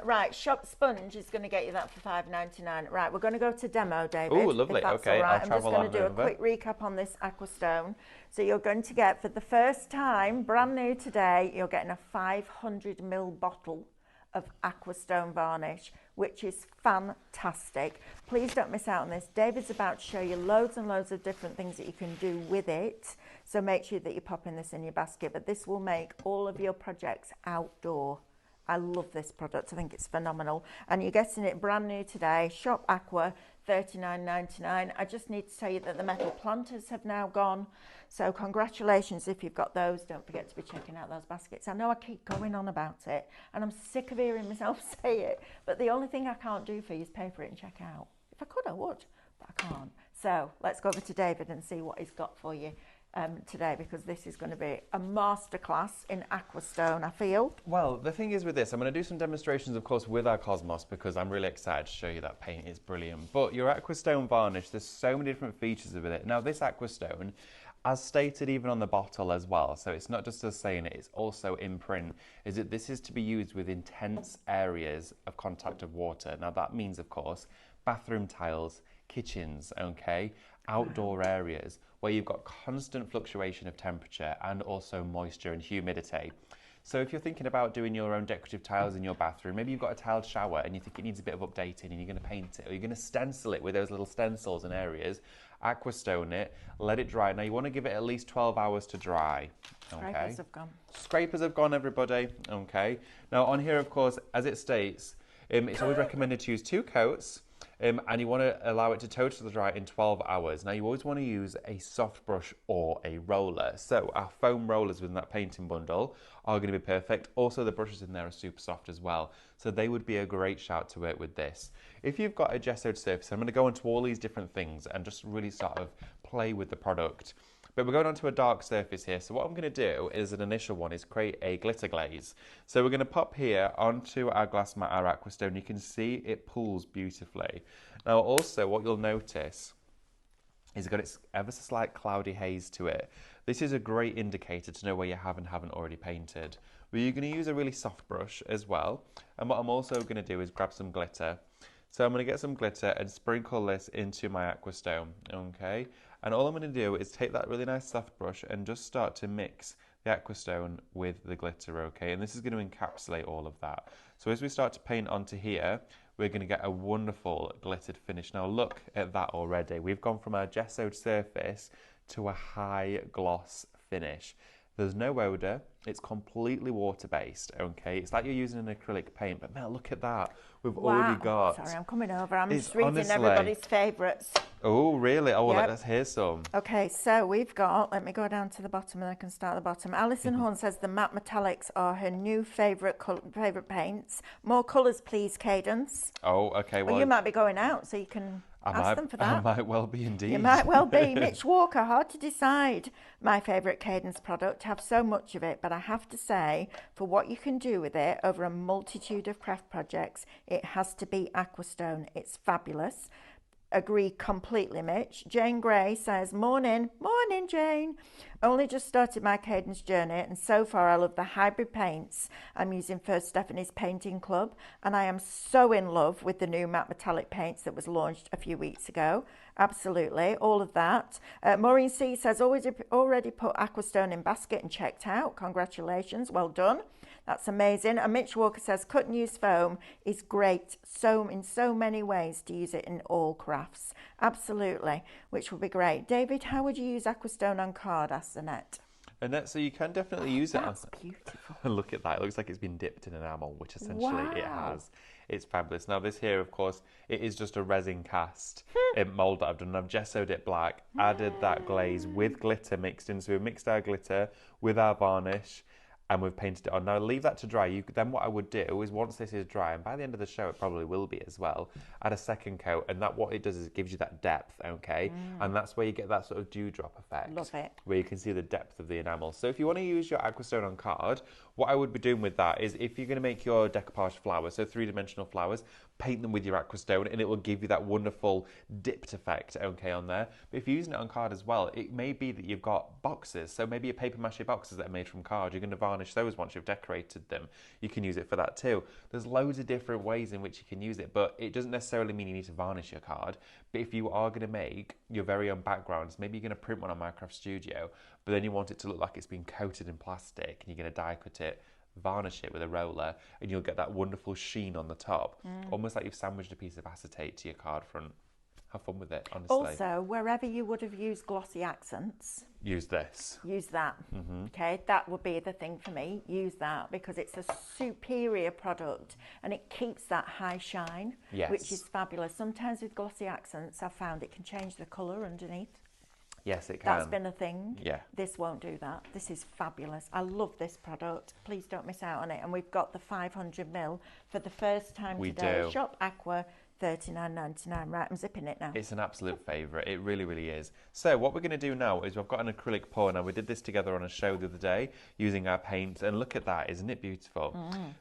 [SPEAKER 1] Right, Shop Sponge is going to get you that for $5.99. Right, we're going to go to demo, David.
[SPEAKER 2] Oh, lovely. Okay,
[SPEAKER 1] right.
[SPEAKER 2] I'll travel on over.
[SPEAKER 1] I'm just going to do a quick recap on this Aquastone. So you're going to get, for the first time, brand new today, you're getting a 500ml bottle of Aquastone varnish, which is fantastic. Please don't miss out on this. David's about to show you loads and loads of different things that you can do with it. So make sure that you're popping this in your basket. But this will make all of your projects outdoor. I love this product. I think it's phenomenal. And you're getting it brand new today. Shop Aqua, $39.99. I just need to tell you that the metal planters have now gone. So congratulations if you've got those. Don't forget to be checking out those baskets. I know I keep going on about it, and I'm sick of hearing myself say it. But the only thing I can't do for you is pay for it and check out. If I could, I would, but I can't. So let's go over to David and see what he's got for you today, because this is going to be a masterclass in Aquastone, I feel.
[SPEAKER 2] Well, the thing is with this, I'm going to do some demonstrations, of course, with our Cosmos, because I'm really excited to show you that paint is brilliant. But your Aquastone varnish, there's so many different features with it. Now, this Aquastone, as stated even on the bottle as well, so it's not just us saying it, it's also in print, is that this is to be used with intense areas of contact of water. Now, that means, of course, bathroom tiles, kitchens, okay, outdoor areas where you've got constant fluctuation of temperature and also moisture and humidity. So if you're thinking about doing your own decorative tiles in your bathroom, maybe you've got a tiled shower and you think it needs a bit of updating and you're going to paint it, or you're going to stencil it with those little stencils in areas, Aquastone it, let it dry. Now you want to give it at least 12 hours to dry. Okay.
[SPEAKER 1] Scrapers have gone.
[SPEAKER 2] Scrapers have gone, everybody. Okay. Now on here, of course, as it states, it's always recommended to use 2 coats. And you want to allow it to totally dry in 12 hours. Now you always want to use a soft brush or a roller. So our foam rollers within that painting bundle are going to be perfect. Also the brushes in there are super soft as well. So they would be a great shout to work with this. If you've got a gessoed surface, I'm going to go into all these different things and just really sort of play with the product. But we're going onto a dark surface here. So what I'm going to do is an initial one is create a glitter glaze. So we're going to pop here onto our glass mat, our Aquastone. You can see it pools beautifully. Now also what you'll notice is it's got its ever so slight cloudy haze to it. This is a great indicator to know where you have and haven't already painted. But you're going to use a really soft brush as well. And what I'm also going to do is grab some glitter. So I'm going to get some glitter and sprinkle this into my Aquastone, okay? And all I'm going to do is take that really nice soft brush and just start to mix the Aquastone with the glitter, okay? And this is going to encapsulate all of that. So as we start to paint onto here, we're going to get a wonderful glittered finish. Now look at that already. We've gone from our gessoed surface to a high gloss finish. There's no odour, it's completely water-based, okay? It's like you're using an acrylic paint, but Mel, look at that. We've already got...
[SPEAKER 1] Sorry, I'm coming over. I'm just reading everybody's favourites.
[SPEAKER 2] Oh, really? Oh, well,
[SPEAKER 1] Yep.
[SPEAKER 2] let's hear some.
[SPEAKER 1] Okay, so we've got, let me go down to the bottom and I can start at the bottom. Alison Horn says the matte metallics are her new favourite paints. More colours, please, Cadence.
[SPEAKER 2] Oh, okay.
[SPEAKER 1] Well, you might be going out, so you can ask them for that.
[SPEAKER 2] I might well be indeed.
[SPEAKER 1] You might well be. Mitch Walker, hard to decide. My favourite Cadence product, have so much of it, but I have to say, for what you can do with it over a multitude of craft projects, it has to be Aquastone. It's fabulous. agree completely, Mitch. Jane Gray says, morning Jane. Only just started my Cadence journey, and so far I love the hybrid paints I'm using for Stephanie's Painting Club, and I am so in love with the new matte metallic paints that was launched a few weeks ago. Absolutely, all of that. Maureen C says, already put Aquastone in basket and checked out. Congratulations, well done. That's amazing. And Mitch Walker says, cut and use foam is great in so many ways to use it in all crafts. Absolutely, which would be great. David, how would you use Aquastone on card? Asks Annette.
[SPEAKER 2] Annette, so you can definitely use it.
[SPEAKER 1] That's beautiful.
[SPEAKER 2] Look at that. It looks like it's been dipped in enamel, which essentially it has. It's fabulous. Now this here, of course, it is just a resin cast mould that I've done. I've gessoed it black, added that glaze with glitter mixed in. So we've mixed our glitter with our varnish, and we've painted it on. Now leave that to dry. Then what I would do is, once this is dry, and by the end of the show it probably will be as well, add a second coat, and that what it does is it gives you that depth, okay? And that's where you get that sort of dewdrop effect.
[SPEAKER 1] Love it.
[SPEAKER 2] Where you can see the depth of the enamel. So if you want to use your Aquastone on card, what I would be doing with that is, if you're going to make your decoupage flowers, so three-dimensional flowers, paint them with your Aquastone and it will give you that wonderful dipped effect, okay, on there. But if you're using it on card as well, it may be that you've got boxes, so maybe your paper mache boxes that are made from card, you're going to varnish those once you've decorated them. You can use it for that too. There's loads of different ways in which you can use it, but it doesn't necessarily mean you need to varnish your card. But if you are going to make your very own backgrounds, maybe you're going to print one on Minecraft Studio, but then you want it to look like it's been coated in plastic, and you're going to die cut it, varnish it with a roller, and you'll get that wonderful sheen on the top, almost like you've sandwiched a piece of acetate to your card front. Have fun with it, honestly.
[SPEAKER 1] Also, wherever you would have used glossy accents,
[SPEAKER 2] use this.
[SPEAKER 1] Use that. Okay, that would be the thing for me. Use that, because it's a superior product and it keeps that high shine, which is fabulous. Sometimes with glossy accents, I've found it can change the colour underneath.
[SPEAKER 2] Yes, it can.
[SPEAKER 1] That's been a thing.
[SPEAKER 2] Yeah.
[SPEAKER 1] This won't do that. This is fabulous. I love this product. Please don't miss out on it. And we've got the 500ml for the first time today.
[SPEAKER 2] Do.
[SPEAKER 1] Shop Aqua, $39.99. Right, I'm zipping it now.
[SPEAKER 2] It's an absolute favourite. It really, really is. So what we're going to do now is, we've got an acrylic pour. Now, we did this together on a show the other day using our paint, and look at that. Isn't it beautiful?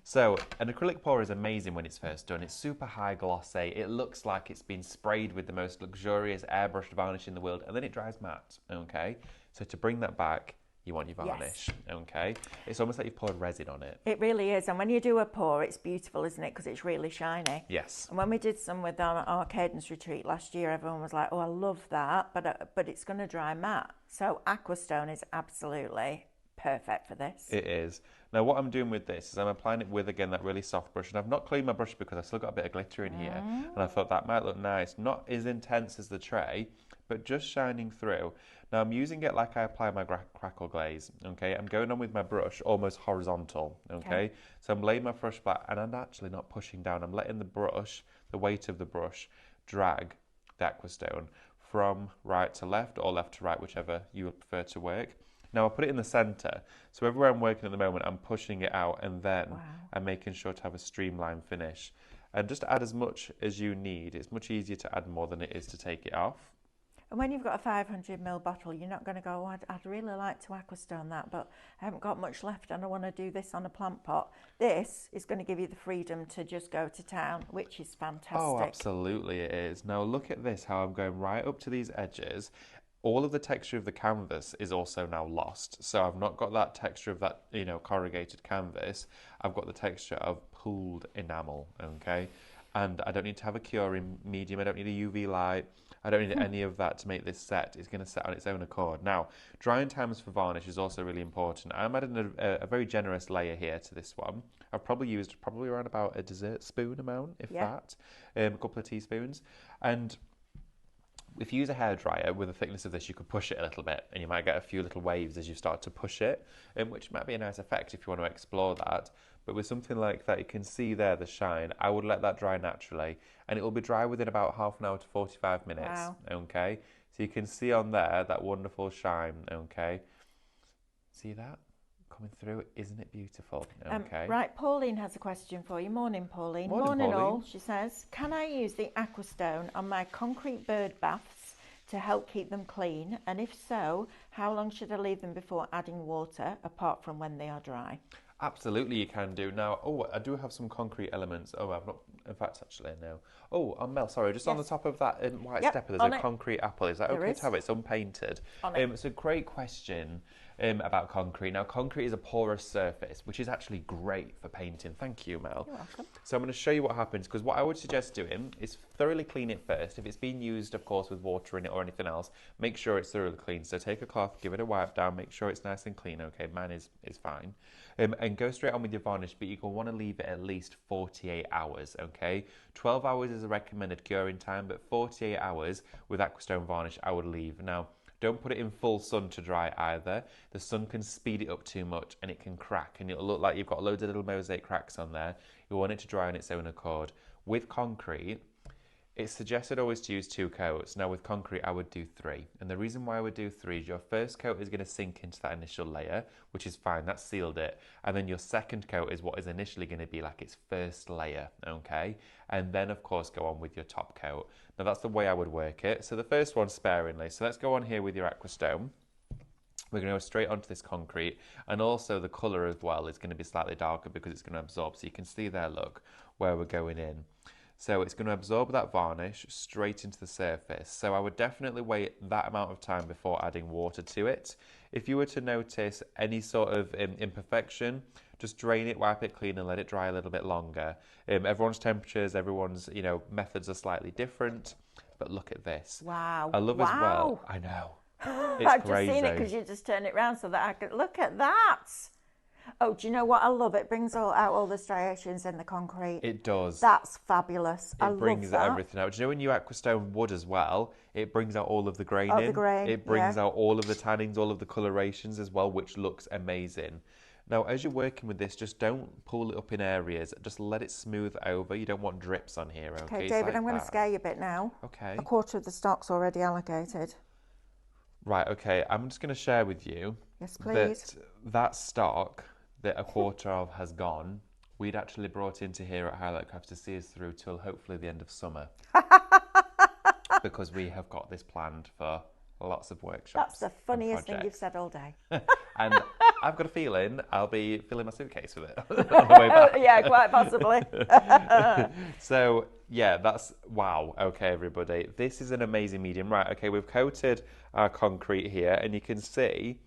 [SPEAKER 2] So an acrylic pour is amazing when it's first done. It's super high glossy. It looks like it's been sprayed with the most luxurious airbrushed varnish in the world, and then it dries matte, okay? So to bring that back, you want your varnish, okay? It's almost like you've poured resin on it.
[SPEAKER 1] It really is. And when you do a pour, it's beautiful, isn't it? Because it's really shiny.
[SPEAKER 2] Yes.
[SPEAKER 1] And when we did some with our Cadence retreat last year, everyone was like, oh, I love that, but it's going to dry matte. So Aquastone is absolutely perfect for this.
[SPEAKER 2] It is. Now what I'm doing with this is I'm applying it with, again, that really soft brush. And I've not cleaned my brush because I've still got a bit of glitter in here. And I thought that might look nice. Not as intense as the tray, but just shining through. Now I'm using it like I apply my crackle glaze, okay? I'm going on with my brush almost horizontal, okay? So I'm laying my brush flat, and I'm actually not pushing down. I'm letting the brush, the weight of the brush, drag the Aquastone from right to left or left to right, whichever you would prefer to work. Now I'll put it in the centre. So everywhere I'm working at the moment, I'm pushing it out, and then I'm making sure to have a streamlined finish. And just add as much as you need. It's much easier to add more than it is to take it off.
[SPEAKER 1] And when you've got a 500ml bottle, you're not going to go, oh, I'd really like to Aquastone that, but I haven't got much left and I want to do this on a plant pot. This is going to give you the freedom to just go to town, which is fantastic.
[SPEAKER 2] Oh, absolutely it is. Now look at this, how I'm going right up to these edges. All of the texture of the canvas is also now lost. So I've not got that texture of that, you know, corrugated canvas. I've got the texture of pooled enamel, okay? And I don't need to have a curing medium. I don't need a UV light. I don't need any of that to make this set. It's going to set on its own accord. Now, drying times for varnish is also really important. I'm adding a very generous layer here to this one. I've probably used around about a dessert spoon amount, if that, a couple of teaspoons. And if you use a hairdryer with the thickness of this, you could push it a little bit, and you might get a few little waves as you start to push it, which might be a nice effect if you want to explore that. But with something like that, you can see there the shine. I would let that dry naturally, and it will be dry within about half an hour to 45 minutes, okay? So you can see on there that wonderful shine, okay? See that coming through? Isn't it beautiful? Okay.
[SPEAKER 1] Right, Pauline has a question for you. Morning, Pauline.
[SPEAKER 2] Morning, Pauline.
[SPEAKER 1] All. She says, can I use the Aquastone on my concrete bird baths to help keep them clean? And if so, how long should I leave them before adding water, apart from when they are dry?
[SPEAKER 2] Absolutely, you can do. Now, I do have some concrete elements. I've not In fact, actually, no. Oh, Mel, sorry, just on the top of that white
[SPEAKER 1] Yep,
[SPEAKER 2] stepper, there's
[SPEAKER 1] on
[SPEAKER 2] a
[SPEAKER 1] it.
[SPEAKER 2] concrete apple. Is that
[SPEAKER 1] There
[SPEAKER 2] okay
[SPEAKER 1] is.
[SPEAKER 2] to have it? It's unpainted.
[SPEAKER 1] On it.
[SPEAKER 2] It's a great question about concrete. Now, concrete is a porous surface, which is actually great for painting. Thank you, Mel.
[SPEAKER 1] You're welcome.
[SPEAKER 2] So I'm going to show you what happens, because what I would suggest doing is thoroughly clean it first. If it's been used, of course, with water in it or anything else, make sure it's thoroughly clean. So take a cloth, give it a wipe down, make sure it's nice and clean. Okay, mine is fine. And go straight on with your varnish, but you're going to want to leave it at least 48 hours, okay? 12 hours is a recommended curing time, but 48 hours with Aquastone varnish I would leave. Now, don't put it in full sun to dry either. The sun can speed it up too much and it can crack, and it'll look like you've got loads of little mosaic cracks on there. You want it to dry on its own accord. With concrete, it's suggested always to use 2 coats. Now with concrete, I would do 3. And the reason why I would do 3 is your first coat is going to sink into that initial layer, which is fine, that's sealed it. And then your second coat is what is initially going to be like its first layer, okay? And then of course go on with your top coat. Now that's the way I would work it. So the first one sparingly. So let's go on here with your Aquastone. We're going to go straight onto this concrete, and also the colour as well is going to be slightly darker because it's going to absorb. So you can see there, look, where we're going in. So it's going to absorb that varnish straight into the surface. So I would definitely wait that amount of time before adding water to it. If you were to notice any sort of imperfection, just drain it, wipe it clean, and let it dry a little bit longer. Everyone's temperatures, everyone's methods are slightly different, but look at this.
[SPEAKER 1] Wow.
[SPEAKER 2] I love as well. I know. It's
[SPEAKER 1] I've
[SPEAKER 2] crazy.
[SPEAKER 1] just seen it because you just turn it around so that I could look at that. Oh, do you know what I love? It brings out all the striations in the concrete.
[SPEAKER 2] It does.
[SPEAKER 1] That's fabulous. I love
[SPEAKER 2] brings
[SPEAKER 1] that.
[SPEAKER 2] everything out. Do you know when you Aquastone wood as well, it brings out all of the grain
[SPEAKER 1] Oh,
[SPEAKER 2] in.
[SPEAKER 1] the grain,
[SPEAKER 2] It brings out all of the tannings, all of the colorations as well, which looks amazing. Now, as you're working with this, just don't pull it up in areas. Just let it smooth over. You don't want drips on here, okay?
[SPEAKER 1] Okay, David, I'm going to scare you a bit now.
[SPEAKER 2] Okay.
[SPEAKER 1] A quarter of the stock's already allocated.
[SPEAKER 2] Right, okay. I'm just going to share with you
[SPEAKER 1] Yes, please.
[SPEAKER 2] that stock that a quarter of has gone, we'd actually brought into here at Highlight Crafts to see us through till hopefully the end of summer. Because we have got this planned for lots of workshops.
[SPEAKER 1] That's the funniest thing you've said all day.
[SPEAKER 2] And I've got a feeling I'll be filling my suitcase with it on the way back.
[SPEAKER 1] Yeah, quite possibly.
[SPEAKER 2] So, yeah, that's, wow. Okay, everybody. This is an amazing medium. Right, okay, we've coated our concrete here, and you can see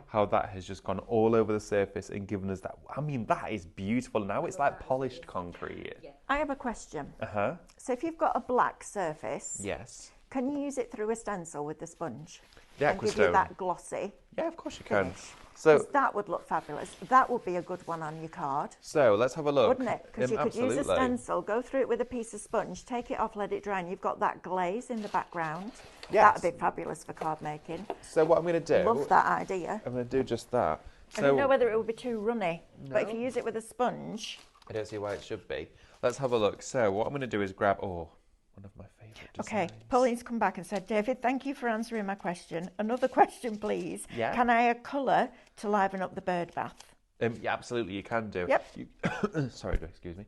[SPEAKER 2] how that has just gone all over the surface and given us that. I mean, that is beautiful. Now it's like polished concrete.
[SPEAKER 1] I have a question.
[SPEAKER 2] Uh-huh.
[SPEAKER 1] So if you've got a black surface,
[SPEAKER 2] Yes.
[SPEAKER 1] can you use it through a stencil with the sponge?
[SPEAKER 2] The
[SPEAKER 1] and give you
[SPEAKER 2] Aquastone.
[SPEAKER 1] that glossy?
[SPEAKER 2] Yeah, of course you can.
[SPEAKER 1] finish?
[SPEAKER 2] So,
[SPEAKER 1] 'Cause that would look fabulous. That would be a good one on your card,
[SPEAKER 2] let's have a look.
[SPEAKER 1] wouldn't it? Because you could use a
[SPEAKER 2] Absolutely.
[SPEAKER 1] stencil, go through it with a piece of sponge, take it off, let it dry, and you've got that glaze in the background.
[SPEAKER 2] Yes.
[SPEAKER 1] That'd be fabulous for card making.
[SPEAKER 2] So what I'm going to do,
[SPEAKER 1] Love that idea.
[SPEAKER 2] I'm going to do just that.
[SPEAKER 1] I don't know whether it would be too runny, but if
[SPEAKER 2] No.
[SPEAKER 1] you use it with a sponge.
[SPEAKER 2] I don't see why it should be. Let's have a look. So what I'm going to do is grab, one of my favourite designs.
[SPEAKER 1] Okay, Pauline's come back and said, David, thank you for answering my question. Another question, please.
[SPEAKER 2] Yeah.
[SPEAKER 1] Can I add colour to liven up the bird bath?
[SPEAKER 2] Yeah, absolutely, you can do.
[SPEAKER 1] Yep.
[SPEAKER 2] Sorry, excuse me.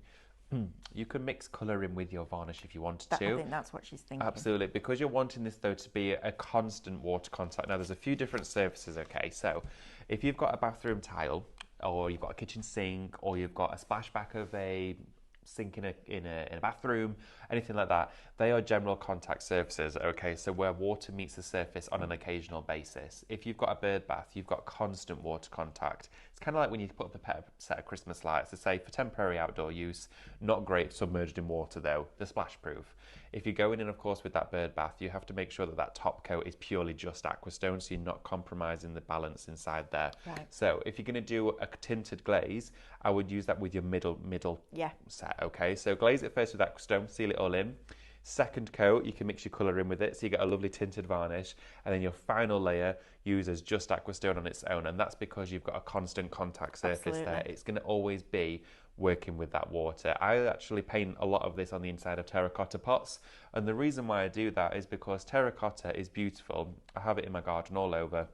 [SPEAKER 2] You can mix colour in with your varnish if you wanted
[SPEAKER 1] I
[SPEAKER 2] to.
[SPEAKER 1] think that's what she's thinking.
[SPEAKER 2] Absolutely, because you're wanting this though to be a constant water contact. Now there's a few different surfaces, okay? So if you've got a bathroom tile, or you've got a kitchen sink, or you've got a splashback of a sink in a bathroom, anything like that, they are general contact surfaces, okay? So where water meets the surface on an occasional basis. If you've got a bird bath, you've got constant water contact. It's kind of like when you put up a set of Christmas lights. They say for temporary outdoor use, not great submerged in water though, they're splash proof. If you're going in, of course, with that bird bath, you have to make sure that that top coat is purely just Aquastone, so you're not compromising the balance inside there.
[SPEAKER 1] Right.
[SPEAKER 2] So if you're going to do a tinted glaze, I would use that with your middle set, okay? So glaze it first with Aquastone, seal it all in. Second coat, you can mix your colour in with it, so you get a lovely tinted varnish, and then your final layer uses just Aquastone on its own, and that's because you've got a constant contact surface there. It's going to always be working with that water. I actually paint a lot of this on the inside of terracotta pots, and the reason why I do that is because terracotta is beautiful. I have it in my garden all over.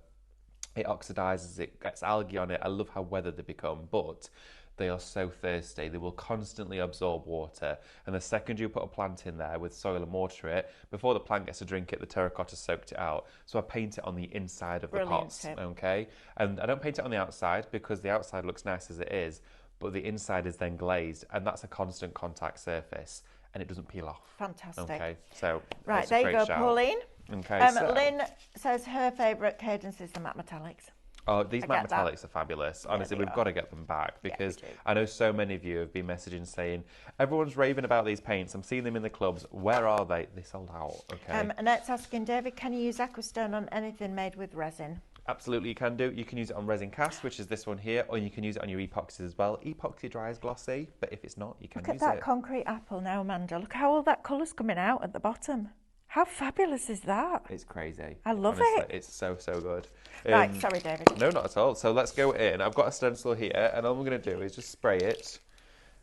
[SPEAKER 2] It oxidizes, it gets algae on it. I love how weathered they become, but they are so thirsty. They will constantly absorb water. And the second you put a plant in there with soil and water it, before the plant gets to drink it, the terracotta soaked it out. So I paint it on the inside of the pots, okay? And I don't paint it on the outside because the outside looks nice as it is. but the inside is then glazed, and that's a constant contact surface, and it doesn't peel off.
[SPEAKER 1] Fantastic.
[SPEAKER 2] Okay, so
[SPEAKER 1] right, there you go,
[SPEAKER 2] shout.
[SPEAKER 1] Pauline.
[SPEAKER 2] Okay,
[SPEAKER 1] Lynn says her favourite Cadence is the matte metallics.
[SPEAKER 2] Oh, these matte metallics are fabulous. Honestly, we've got to get them back because I know so many of you have been messaging saying, everyone's raving about these paints. I'm seeing them in the clubs. Where are they? They sold out, okay?
[SPEAKER 1] Annette's asking, David, can you use aquastone on anything made with resin?
[SPEAKER 2] Absolutely, you can do. You can use it on resin cast, which is this one here, or you can use it on your epoxies as well. Epoxy dries glossy, but if it's not, you can use it.
[SPEAKER 1] Look at that concrete apple now, Amanda. Look how all that colour's coming out at the bottom. How fabulous is that?
[SPEAKER 2] It's crazy.
[SPEAKER 1] I love
[SPEAKER 2] Honestly,
[SPEAKER 1] it.
[SPEAKER 2] It's so, so good.
[SPEAKER 1] Right, sorry, David.
[SPEAKER 2] No, not at all. So let's go in. I've got a stencil here, and all I'm going to do is just spray it.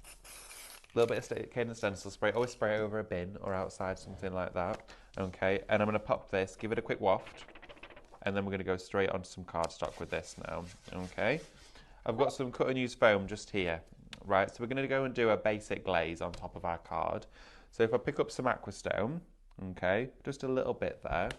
[SPEAKER 2] A little bit of Cadence stencil spray. Always spray it over a bin or outside, something like that. Okay, and I'm going to pop this, give it a quick waft, and then we're going to go straight onto some cardstock with this now. Okay, I've got some cut and use foam just here. Right, so we're going to go and do a basic glaze on top of our card. So if I pick up some aquastone, okay, just a little bit there,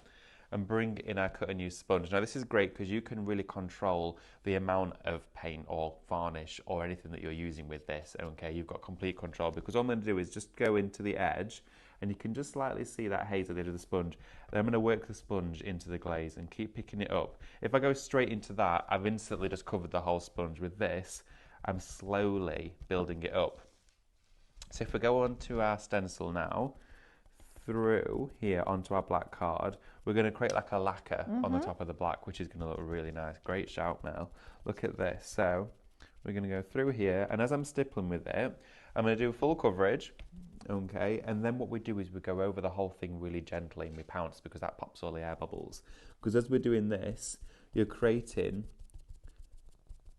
[SPEAKER 2] and bring in our cut and use sponge. Now this is great because you can really control the amount of paint or varnish or anything that you're using with this. Okay, you've got complete control because all I'm going to do is just go into the edge, and you can just slightly see that haze at the edge of the sponge. Then I'm going to work the sponge into the glaze and keep picking it up. If I go straight into that, I've instantly just covered the whole sponge. With this, I'm slowly building it up. So if we go on to our stencil now, through here onto our black card, we're going to create like a lacquer on the top of the black, which is going to look really nice. Great shout, Mel. Look at this. So we're going to go through here, and as I'm stippling with it, I'm going to do full coverage, okay, and then what we do is we go over the whole thing really gently, and we pounce because that pops all the air bubbles. Because as we're doing this, you're creating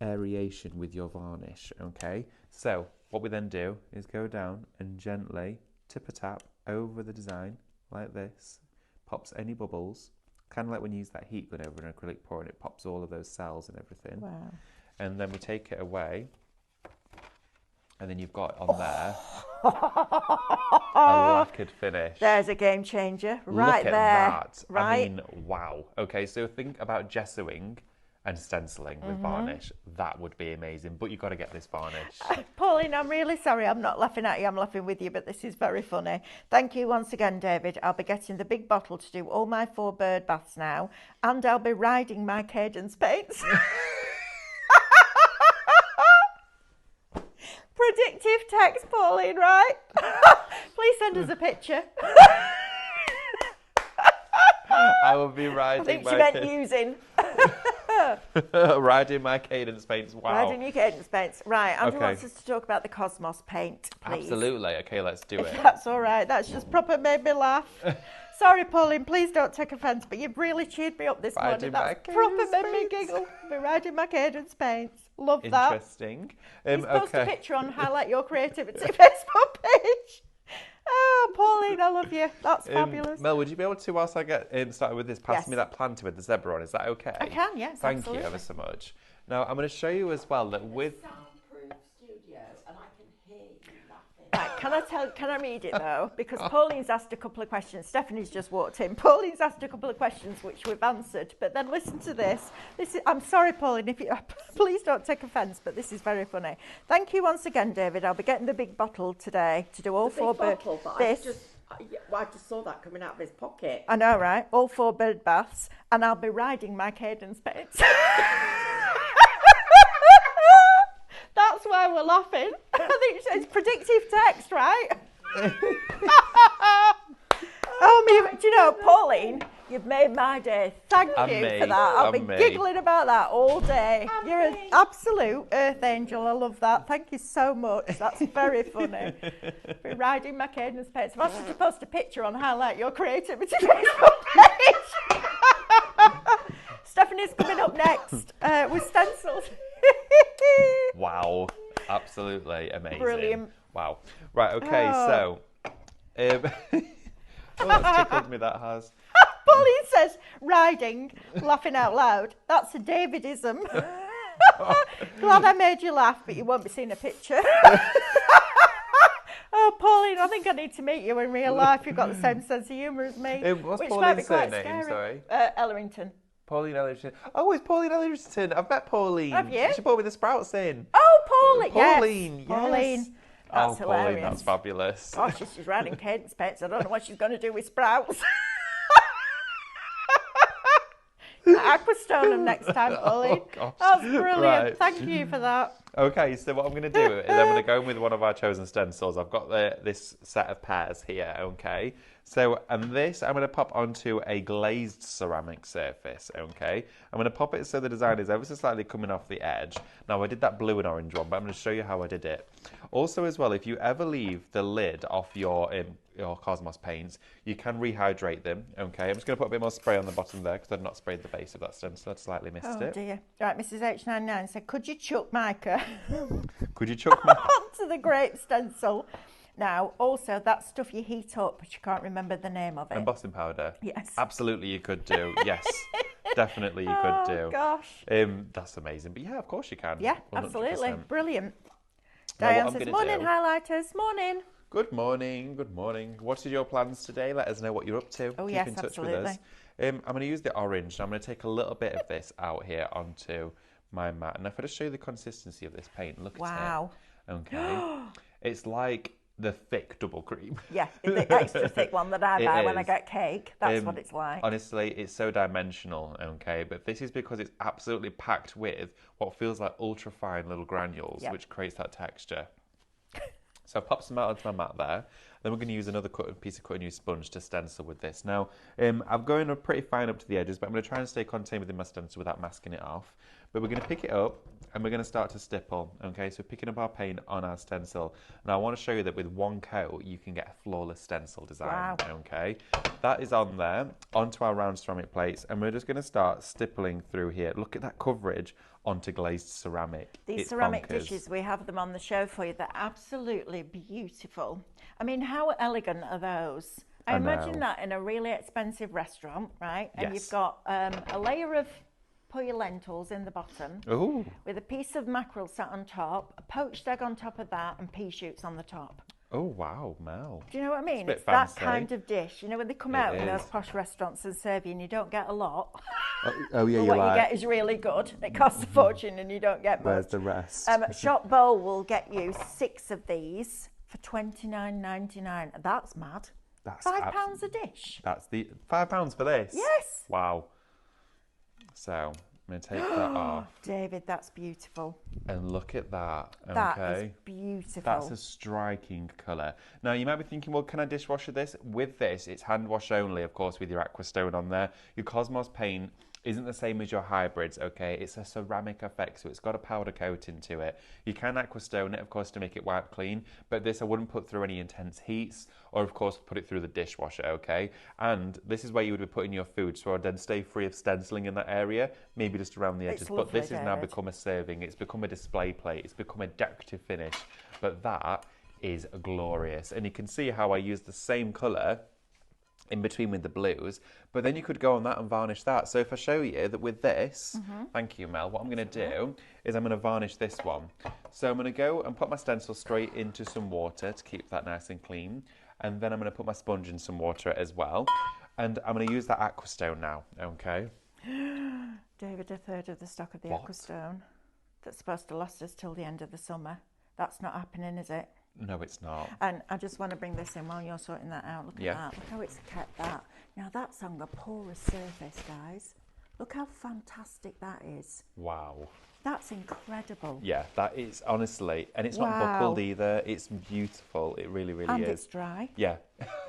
[SPEAKER 2] aeration with your varnish, okay? So what we then do is go down and gently tip-a-tap over the design like this, pops any bubbles, kind of like when you use that heat gun over an acrylic pour and it pops all of those cells and everything.
[SPEAKER 1] Wow.
[SPEAKER 2] And then we take it away, and then you've got on there a lacquered finish.
[SPEAKER 1] There's a game changer right
[SPEAKER 2] Look at
[SPEAKER 1] there.
[SPEAKER 2] that.
[SPEAKER 1] Right.
[SPEAKER 2] I mean, wow. Okay, so think about gessoing and stenciling with varnish. That would be amazing, but you've got to get this varnish.
[SPEAKER 1] Pauline, I'm really sorry. I'm not laughing at you. I'm laughing with you, but this is very funny. Thank you once again, David. I'll be getting the big bottle to do all my 4 bird baths now, and I'll be riding my Cadence paints. Predictive text, Pauline, right? Please send us a picture.
[SPEAKER 2] I will be riding
[SPEAKER 1] I think
[SPEAKER 2] my
[SPEAKER 1] she meant using.
[SPEAKER 2] riding my Cadence paints. Wow.
[SPEAKER 1] Riding your Cadence paints. Right, Andrew
[SPEAKER 2] Okay.
[SPEAKER 1] wants us to talk about the Cosmos paint, please.
[SPEAKER 2] Absolutely. Okay, let's do it.
[SPEAKER 1] That's all right. That's just proper made me laugh. Sorry, Pauline, please don't take offence, but you've really cheered me up this morning. That's proper made me giggle. Be riding my Cadence paints. Love that.
[SPEAKER 2] Interesting.
[SPEAKER 1] Please post a picture on Highlight Your Creativity Facebook page. Oh, Pauline, I love you. That's fabulous.
[SPEAKER 2] Mel, would you be able to, whilst I get started with this, pass me that planter with the zebra on? Is that okay?
[SPEAKER 1] I can, yes,
[SPEAKER 2] Thank
[SPEAKER 1] absolutely.
[SPEAKER 2] you ever so much. Now, I'm going to show you as well that with...
[SPEAKER 3] Soundproof studio, and I can hear you laughing.
[SPEAKER 1] Right, can I read it though? Because Pauline's asked a couple of questions. Stephanie's just walked in. Pauline's asked a couple of questions which we've answered. But then listen to this. I'm sorry, Pauline, if you please don't take offence, but this is very funny. Thank you once again, David. I'll be getting the big bottle today to do all
[SPEAKER 3] The
[SPEAKER 1] 4
[SPEAKER 3] big
[SPEAKER 1] bird.
[SPEAKER 3] bottle, but I just saw that coming out of his pocket.
[SPEAKER 1] I know, right? All 4 bird baths, and I'll be riding my Cadence paints. That's why we're laughing. I think it's predictive text, right? Do you know, Pauline, you've made my day. Thank you for that. I'll be giggling about that all day. You're an absolute earth angel. I love that. Thank you so much. That's very funny. Be riding my Cadence paints. I've asked you to post a picture on Highlight Your Creativity Facebook page. Stephanie's coming up next with stencils.
[SPEAKER 2] Wow, absolutely amazing.
[SPEAKER 1] Brilliant.
[SPEAKER 2] Wow. Right, okay, so... oh, that's tickled me, that has.
[SPEAKER 1] Pauline says, riding, laughing out loud. That's a Davidism. Glad I made you laugh, but you won't be seeing a picture. Oh, Pauline, I think I need to meet you in real life. You've got the same sense of humour as me.
[SPEAKER 2] What's
[SPEAKER 1] which
[SPEAKER 2] Pauline's
[SPEAKER 1] might be quite
[SPEAKER 2] surname,
[SPEAKER 1] scary.
[SPEAKER 2] sorry?
[SPEAKER 1] Ellerington.
[SPEAKER 2] Pauline Ellerington. Oh, it's Pauline Ellerington. I've met Pauline.
[SPEAKER 1] Have you?
[SPEAKER 2] She brought me the sprouts in.
[SPEAKER 1] Oh, Pauline.
[SPEAKER 2] Pauline, yes.
[SPEAKER 1] Pauline. That's hilarious.
[SPEAKER 2] Pauline, that's fabulous.
[SPEAKER 1] Gosh, she's riding Cadence paints. I don't know what she's going to do with sprouts. Aquastone them next time, Pauline.
[SPEAKER 2] Oh,
[SPEAKER 1] that's brilliant.
[SPEAKER 2] Right.
[SPEAKER 1] Thank you for that.
[SPEAKER 2] Okay, so what I'm going to do is I'm going to go in with one of our chosen stencils. I've got this set of pairs here, okay? So, and this I'm going to pop onto a glazed ceramic surface, okay? I'm going to pop it so the design is ever so slightly coming off the edge. Now, I did that blue and orange one, but I'm going to show you how I did it. Also, as well, if you ever leave the lid off your Cosmos paints, you can rehydrate them, okay? I'm just going to put a bit more spray on the bottom there because I've not sprayed the base of that stencil. I slightly missed it.
[SPEAKER 1] Oh, dear. Right, Mrs. H99 said, could you chuck Micah
[SPEAKER 2] Could you chuck me?
[SPEAKER 1] onto the grape stencil? Now, also, that stuff you heat up, but you can't remember the name of it.
[SPEAKER 2] Embossing powder?
[SPEAKER 1] Yes.
[SPEAKER 2] Absolutely you could do, yes. Definitely you could do.
[SPEAKER 1] Oh, gosh.
[SPEAKER 2] That's amazing. But yeah, of course you can.
[SPEAKER 1] Yeah,
[SPEAKER 2] 100%.
[SPEAKER 1] absolutely. Brilliant.
[SPEAKER 2] Now, what
[SPEAKER 1] Diane
[SPEAKER 2] I'm
[SPEAKER 1] says,
[SPEAKER 2] gonna
[SPEAKER 1] morning,
[SPEAKER 2] do-
[SPEAKER 1] highlighters. Morning.
[SPEAKER 2] Good morning, good morning. What are your plans today? Let us know what you're up to.
[SPEAKER 1] Oh,
[SPEAKER 2] Keep
[SPEAKER 1] yes,
[SPEAKER 2] in touch
[SPEAKER 1] absolutely.
[SPEAKER 2] with us. I'm going to use the orange. I'm going to take a little bit of this out here onto my mat. And if I just show you the consistency of this paint, look
[SPEAKER 1] Wow.
[SPEAKER 2] at it. Okay. It's like the thick double cream.
[SPEAKER 1] Yeah, the extra thick one that I
[SPEAKER 2] It
[SPEAKER 1] buy when I
[SPEAKER 2] is.
[SPEAKER 1] get cake. That's what it's like.
[SPEAKER 2] Honestly, it's so dimensional, okay? But this is because it's absolutely packed with what feels like ultra fine little granules,
[SPEAKER 1] Yep.
[SPEAKER 2] which creates that texture. So I've popped some out onto my mat there. Then we're going to use another piece of cut and use sponge to stencil with this. Now, I'm going pretty fine up to the edges, but I'm going to try and stay contained within my stencil without masking it off. But we're going to pick it up and we're going to start to stipple. Okay, so picking up our paint on our stencil. And I want to show you that with one coat, you can get a flawless stencil design.
[SPEAKER 1] Wow.
[SPEAKER 2] Okay, that is on there, onto our round ceramic plates. And we're just going to start stippling through here. Look at that coverage onto glazed ceramic.
[SPEAKER 1] These
[SPEAKER 2] It's
[SPEAKER 1] ceramic
[SPEAKER 2] bonkers.
[SPEAKER 1] dishes, we have them on the show for you. They're absolutely beautiful. I mean, how elegant are those? I
[SPEAKER 2] I
[SPEAKER 1] imagine
[SPEAKER 2] know.
[SPEAKER 1] that in a really expensive restaurant, right? And
[SPEAKER 2] Yes.
[SPEAKER 1] you've got a layer of put your lentils in the bottom
[SPEAKER 2] Ooh.
[SPEAKER 1] with a piece of mackerel sat on top, a poached egg on top of that, and pea shoots on the top.
[SPEAKER 2] Oh, wow, Mel.
[SPEAKER 1] Do you know what I mean?
[SPEAKER 2] bit
[SPEAKER 1] It's that
[SPEAKER 2] fancy.
[SPEAKER 1] kind of dish. You know, when they come
[SPEAKER 2] It
[SPEAKER 1] out in those
[SPEAKER 2] is.
[SPEAKER 1] posh restaurants and serve you and you don't get a lot.
[SPEAKER 2] Oh yeah,
[SPEAKER 1] But what you get is really good. It costs a fortune and you don't get
[SPEAKER 2] Where's
[SPEAKER 1] much.
[SPEAKER 2] the rest?
[SPEAKER 1] Shop Bowl will get you 6 of these for $29.99. That's mad.
[SPEAKER 2] That's
[SPEAKER 1] £5 a dish.
[SPEAKER 2] That's the £5 for this.
[SPEAKER 1] Yes.
[SPEAKER 2] Wow. So I'm going to take that off
[SPEAKER 1] David, that's beautiful.
[SPEAKER 2] and look at that.
[SPEAKER 1] That
[SPEAKER 2] Okay.
[SPEAKER 1] is beautiful.
[SPEAKER 2] That's a striking colour. Now, you might be thinking, well, can I dishwasher this? With this, it's hand wash only, of course, with your Aquastone on there. Your Cosmos paint isn't the same as your hybrids, okay? It's a ceramic effect, so it's got a powder coating to it. You can Aquastone it, of course, to make it wipe clean, but this I wouldn't put through any intense heats, or of course, put it through the dishwasher, okay? And this is where you would be putting your food, so I'd then stay free of stenciling in that area, maybe just around the edges.
[SPEAKER 1] It's
[SPEAKER 2] But
[SPEAKER 1] lovely,
[SPEAKER 2] this has now
[SPEAKER 1] David.
[SPEAKER 2] become a serving, it's become a display plate, it's become a decorative finish, but that is glorious. And you can see how I used the same colour in between with the blues, but then you could go on that and varnish that. So if I show you that with this, thank you, Mel, what I'm going to do is I'm going to varnish this one. So I'm going to go and put my stencil straight into some water to keep that nice and clean, and then I'm going to put my sponge in some water as well, and I'm going to use that Aquastone now, okay?
[SPEAKER 1] David, a third of the stock of the
[SPEAKER 2] What?
[SPEAKER 1] Aquastone that's supposed to last us till the end of the summer. That's not happening, is it?
[SPEAKER 2] No, it's not.
[SPEAKER 1] And I just want to bring this in while you're sorting that out. Look
[SPEAKER 2] Yeah.
[SPEAKER 1] at that. Look how it's kept that. Now that's on a porous surface, guys. Look how fantastic that is.
[SPEAKER 2] Wow.
[SPEAKER 1] That's incredible.
[SPEAKER 2] Yeah, that is, honestly, and it's not
[SPEAKER 1] Wow.
[SPEAKER 2] buckled either. It's beautiful. It really, really
[SPEAKER 1] And
[SPEAKER 2] is.
[SPEAKER 1] it's dry.
[SPEAKER 2] Yeah,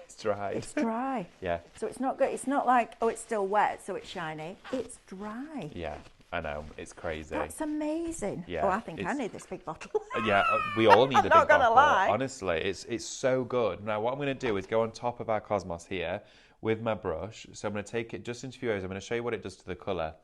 [SPEAKER 2] it's dried.
[SPEAKER 1] It's dry.
[SPEAKER 2] Yeah,
[SPEAKER 1] So it's not good. It's not like, oh, it's still wet, so it's shiny. It's dry.
[SPEAKER 2] yeah, I know. It's crazy.
[SPEAKER 1] That's amazing.
[SPEAKER 2] Yeah,
[SPEAKER 1] Oh, I think I
[SPEAKER 2] it's-
[SPEAKER 1] need this big bottle.
[SPEAKER 2] Yeah, we all need a
[SPEAKER 1] I'm
[SPEAKER 2] big
[SPEAKER 1] not gonna
[SPEAKER 2] bottle.
[SPEAKER 1] lie.
[SPEAKER 2] Honestly, it's so good. Now, what I'm going to do is go on top of our Cosmos here with my brush. So I'm going to take it just into a few areas. I'm going to show you what it does to the colour.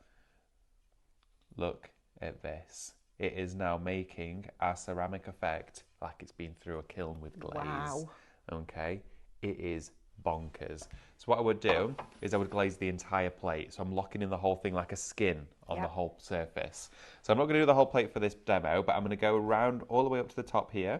[SPEAKER 2] Look at this. It is now making our ceramic effect like it's been through a kiln with glaze.
[SPEAKER 1] Wow.
[SPEAKER 2] Okay, it is bonkers. So what I would do is I would glaze the entire plate. So I'm locking in the whole thing like a skin on the
[SPEAKER 1] Yep.
[SPEAKER 2] whole surface. So I'm not going to do the whole plate for this demo, but I'm going to go around all the way up to the top here.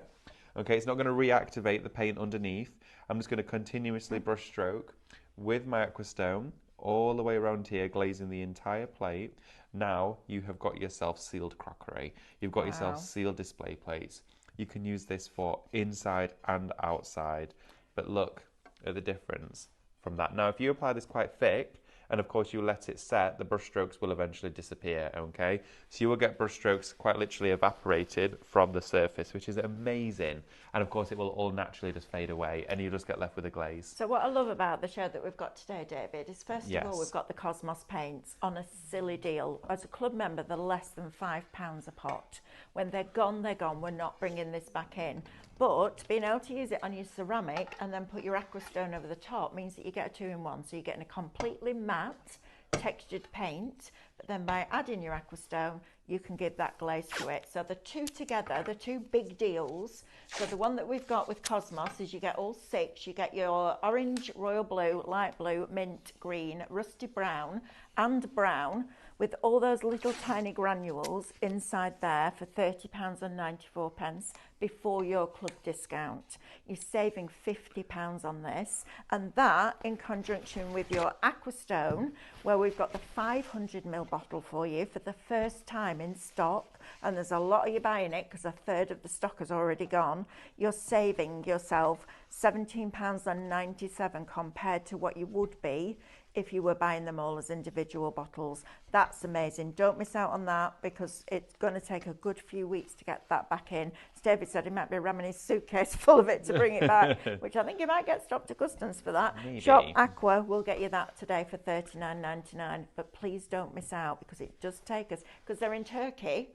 [SPEAKER 2] Okay, it's not going to reactivate the paint underneath. I'm just going to continuously brush stroke with my Aquastone all the way around here, glazing the entire plate. Now you have got yourself sealed crockery. You've got yourself
[SPEAKER 1] Wow.
[SPEAKER 2] sealed display plates. You can use this for inside and outside. But look at the difference from that. Now, if you apply this quite thick, and of course you let it set, the brush strokes will eventually disappear, okay? So you will get brush strokes quite literally evaporated from the surface, which is amazing. And of course it will all naturally just fade away and you just get left with a glaze.
[SPEAKER 1] So what I love about the show that we've got today, David, is first of all,
[SPEAKER 2] Yes.
[SPEAKER 1] we've got the Cosmos paints on a silly deal. As a club member, they're less than £5 a pot. When they're gone, they're gone. We're not bringing this back in. But being able to use it on your ceramic and then put your aquastone over the top means that you get a 2-in-1. So you're getting a completely matte textured paint, but then by adding your aquastone, you can give that glaze to it. So the two together, the two big deals. So the one that we've got with Cosmos is you get all 6. You get your orange, royal blue, light blue, mint, green, rusty brown and brown with all those little tiny granules inside there for £30.94 before your club discount. You're saving £50 on this, and that in conjunction with your aquastone, where we've got the 500ml bottle for you for the first time in stock, and there's a lot of you buying it because a third of the stock has already gone. You're saving yourself £17.97 compared to what you would be if you were buying them all as individual bottles. That's amazing. Don't miss out on that because it's going to take a good few weeks to get that back in. As David said, he might be ramming his suitcase full of it to bring it back, which I think he might get stopped at customs for that.
[SPEAKER 2] Maybe.
[SPEAKER 1] Shop Aqua will get you that today for $39.99, but please don't miss out because it does take us, because they're in Turkey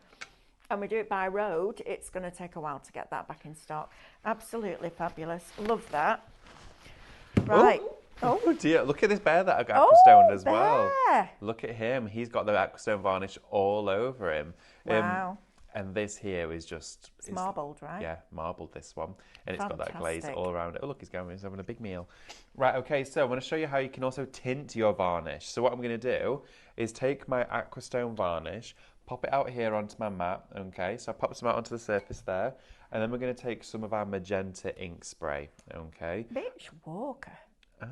[SPEAKER 1] and we do it by road, it's going to take a while to get that back in stock. Absolutely fabulous. Love that. Right.
[SPEAKER 2] Oh dear, look at this bear that I got aquastoned as well.
[SPEAKER 1] Bear.
[SPEAKER 2] Look at him. He's got the aquastone varnish all over him.
[SPEAKER 1] Wow.
[SPEAKER 2] And this here is just...
[SPEAKER 1] It's marbled, right?
[SPEAKER 2] Yeah, marbled this one. And it's got that glaze
[SPEAKER 1] Fantastic.
[SPEAKER 2] all around it. Oh, look, he's having a big meal. Right, okay, so I'm going to show you how you can also tint your varnish. So what I'm going to do is take my aquastone varnish, pop it out here onto my mat, okay? So I pop some out onto the surface there. And then we're going to take some of our magenta ink spray, okay?
[SPEAKER 1] Beach Walker.
[SPEAKER 2] Ah,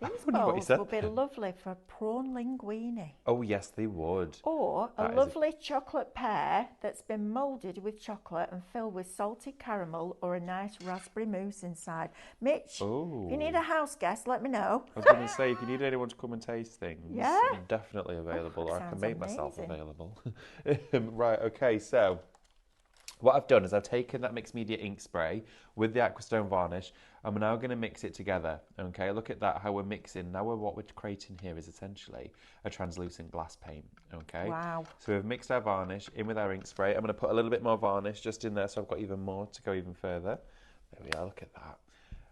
[SPEAKER 1] These
[SPEAKER 2] I wonder what you
[SPEAKER 1] bowls
[SPEAKER 2] said.
[SPEAKER 1] would be lovely for prawn linguine.
[SPEAKER 2] Oh, yes, they would.
[SPEAKER 1] Or a
[SPEAKER 2] That is
[SPEAKER 1] lovely chocolate pear that's been moulded with chocolate and filled with salted caramel or a nice raspberry mousse inside. Mitch,
[SPEAKER 2] Oh.
[SPEAKER 1] if you need a house guest, let me know.
[SPEAKER 2] I was going to say, if you need anyone to come and taste things,
[SPEAKER 1] Yeah.
[SPEAKER 2] I'm definitely available, or I can
[SPEAKER 1] sounds
[SPEAKER 2] make myself
[SPEAKER 1] amazing.
[SPEAKER 2] available. Right, okay, so what I've done is I've taken that mixed media ink spray with the aquastone varnish. I'm now going to mix it together, okay? Look at that, how we're mixing. Now what we're creating here is essentially a translucent glass paint, okay?
[SPEAKER 1] Wow.
[SPEAKER 2] So we've mixed our varnish in with our ink spray. I'm going to put a little bit more varnish just in there so I've got even more to go even further. There we are, look at that.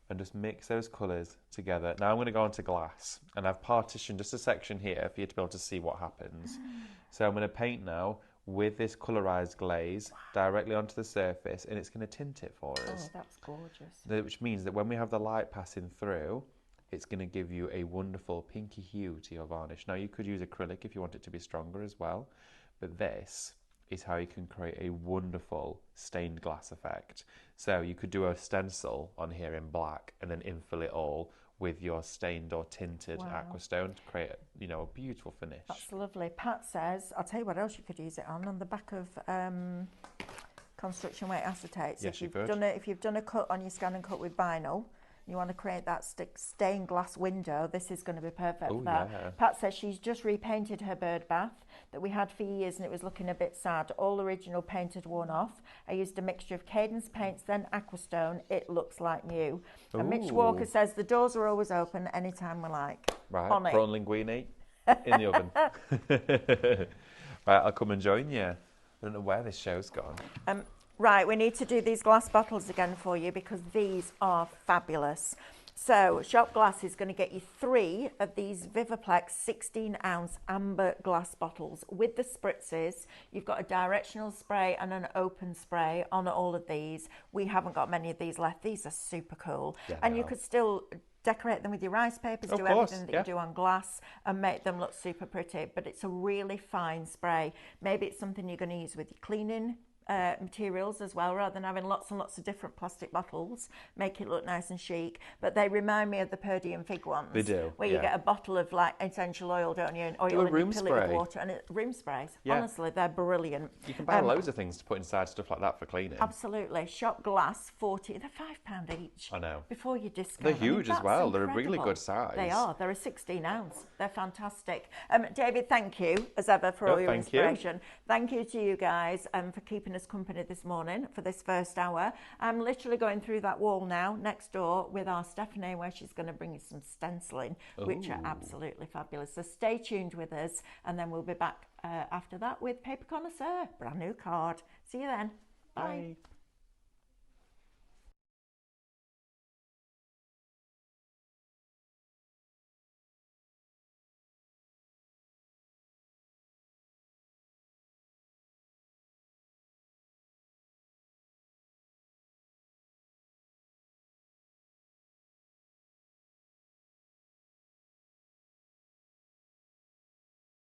[SPEAKER 2] And just mix those colours together. Now I'm going to go onto glass, and I've partitioned just a section here for you to be able to see what happens. So I'm going to paint now with this colorized glaze directly onto the surface, and it's going to tint it for
[SPEAKER 1] Oh,
[SPEAKER 2] us.
[SPEAKER 1] that's gorgeous.
[SPEAKER 2] Which means that when we have the light passing through, it's going to give you a wonderful pinky hue to your varnish. Now you could use acrylic if you want it to be stronger as well, but this is how you can create a wonderful stained glass effect. So you could do a stencil on here in black and then infill it all with your stained or tinted
[SPEAKER 1] Wow.
[SPEAKER 2] aquastone to create, a beautiful finish.
[SPEAKER 1] That's lovely. Pat says, I'll tell you what else you could use it on the back of construction weight acetates.
[SPEAKER 2] Yes,
[SPEAKER 1] if
[SPEAKER 2] you
[SPEAKER 1] you've
[SPEAKER 2] could.
[SPEAKER 1] done it, if you've done a cut on your scan and cut with vinyl, you want to create that stained glass window, this is going to be perfect
[SPEAKER 2] Oh,
[SPEAKER 1] for that.
[SPEAKER 2] yeah.
[SPEAKER 1] Pat says she's just repainted her bird bath that we had for years and it was looking a bit sad. All original paint had worn off. I used a mixture of Cadence paints, then aquastone. It looks like new. And Mitch
[SPEAKER 2] Ooh.
[SPEAKER 1] Walker says the doors are always open anytime we like.
[SPEAKER 2] Right,
[SPEAKER 1] On it.
[SPEAKER 2] prawn linguine in the oven. Right, I'll come and join you. I don't know where this show's gone.
[SPEAKER 1] Right, we need to do these glass bottles again for you because these are fabulous. So, Shop Glass is going to get you 3 of these Vivaplex 16-ounce amber glass bottles with the spritzes. You've got a directional spray and an open spray on all of these. We haven't got many of these left. These are super cool.
[SPEAKER 2] Yeah,
[SPEAKER 1] And
[SPEAKER 2] they
[SPEAKER 1] you
[SPEAKER 2] are.
[SPEAKER 1] could still decorate them with your rice papers,
[SPEAKER 2] Of
[SPEAKER 1] do
[SPEAKER 2] course,
[SPEAKER 1] everything that
[SPEAKER 2] yeah.
[SPEAKER 1] you do on glass and make them look super pretty. But it's a really fine spray. Maybe it's something you're going to use with your cleaning materials as well, rather than having lots and lots of different plastic bottles. Make it look nice and chic. But they remind me of the Purdy and Fig ones.
[SPEAKER 2] They do,
[SPEAKER 1] where you get a bottle of like essential oil, don't you, and oil
[SPEAKER 2] Do a
[SPEAKER 1] and
[SPEAKER 2] room
[SPEAKER 1] you fill it with
[SPEAKER 2] spray.
[SPEAKER 1] water, and room sprays.
[SPEAKER 2] Yeah.
[SPEAKER 1] Honestly, they're brilliant.
[SPEAKER 2] You can buy loads of things to put inside stuff like that for cleaning.
[SPEAKER 1] Absolutely. Shop glass, 40. They're £5 each.
[SPEAKER 2] I know.
[SPEAKER 1] Before you discount.
[SPEAKER 2] They're huge as
[SPEAKER 1] that's
[SPEAKER 2] well. They're a
[SPEAKER 1] incredible.
[SPEAKER 2] really good size.
[SPEAKER 1] They are. They're a 16 ounce. They're fantastic. David, thank you as ever for all your
[SPEAKER 2] thank you.
[SPEAKER 1] inspiration. Thank you to you guys for keeping us company this morning for this first hour. I'm literally going through that wall now next door with our Stephanie, where she's going to bring you some stenciling, which are absolutely fabulous. So stay tuned with us, and then we'll be back after that with Paper Connoisseur, brand new card. See you then. Bye.
[SPEAKER 2] Bye.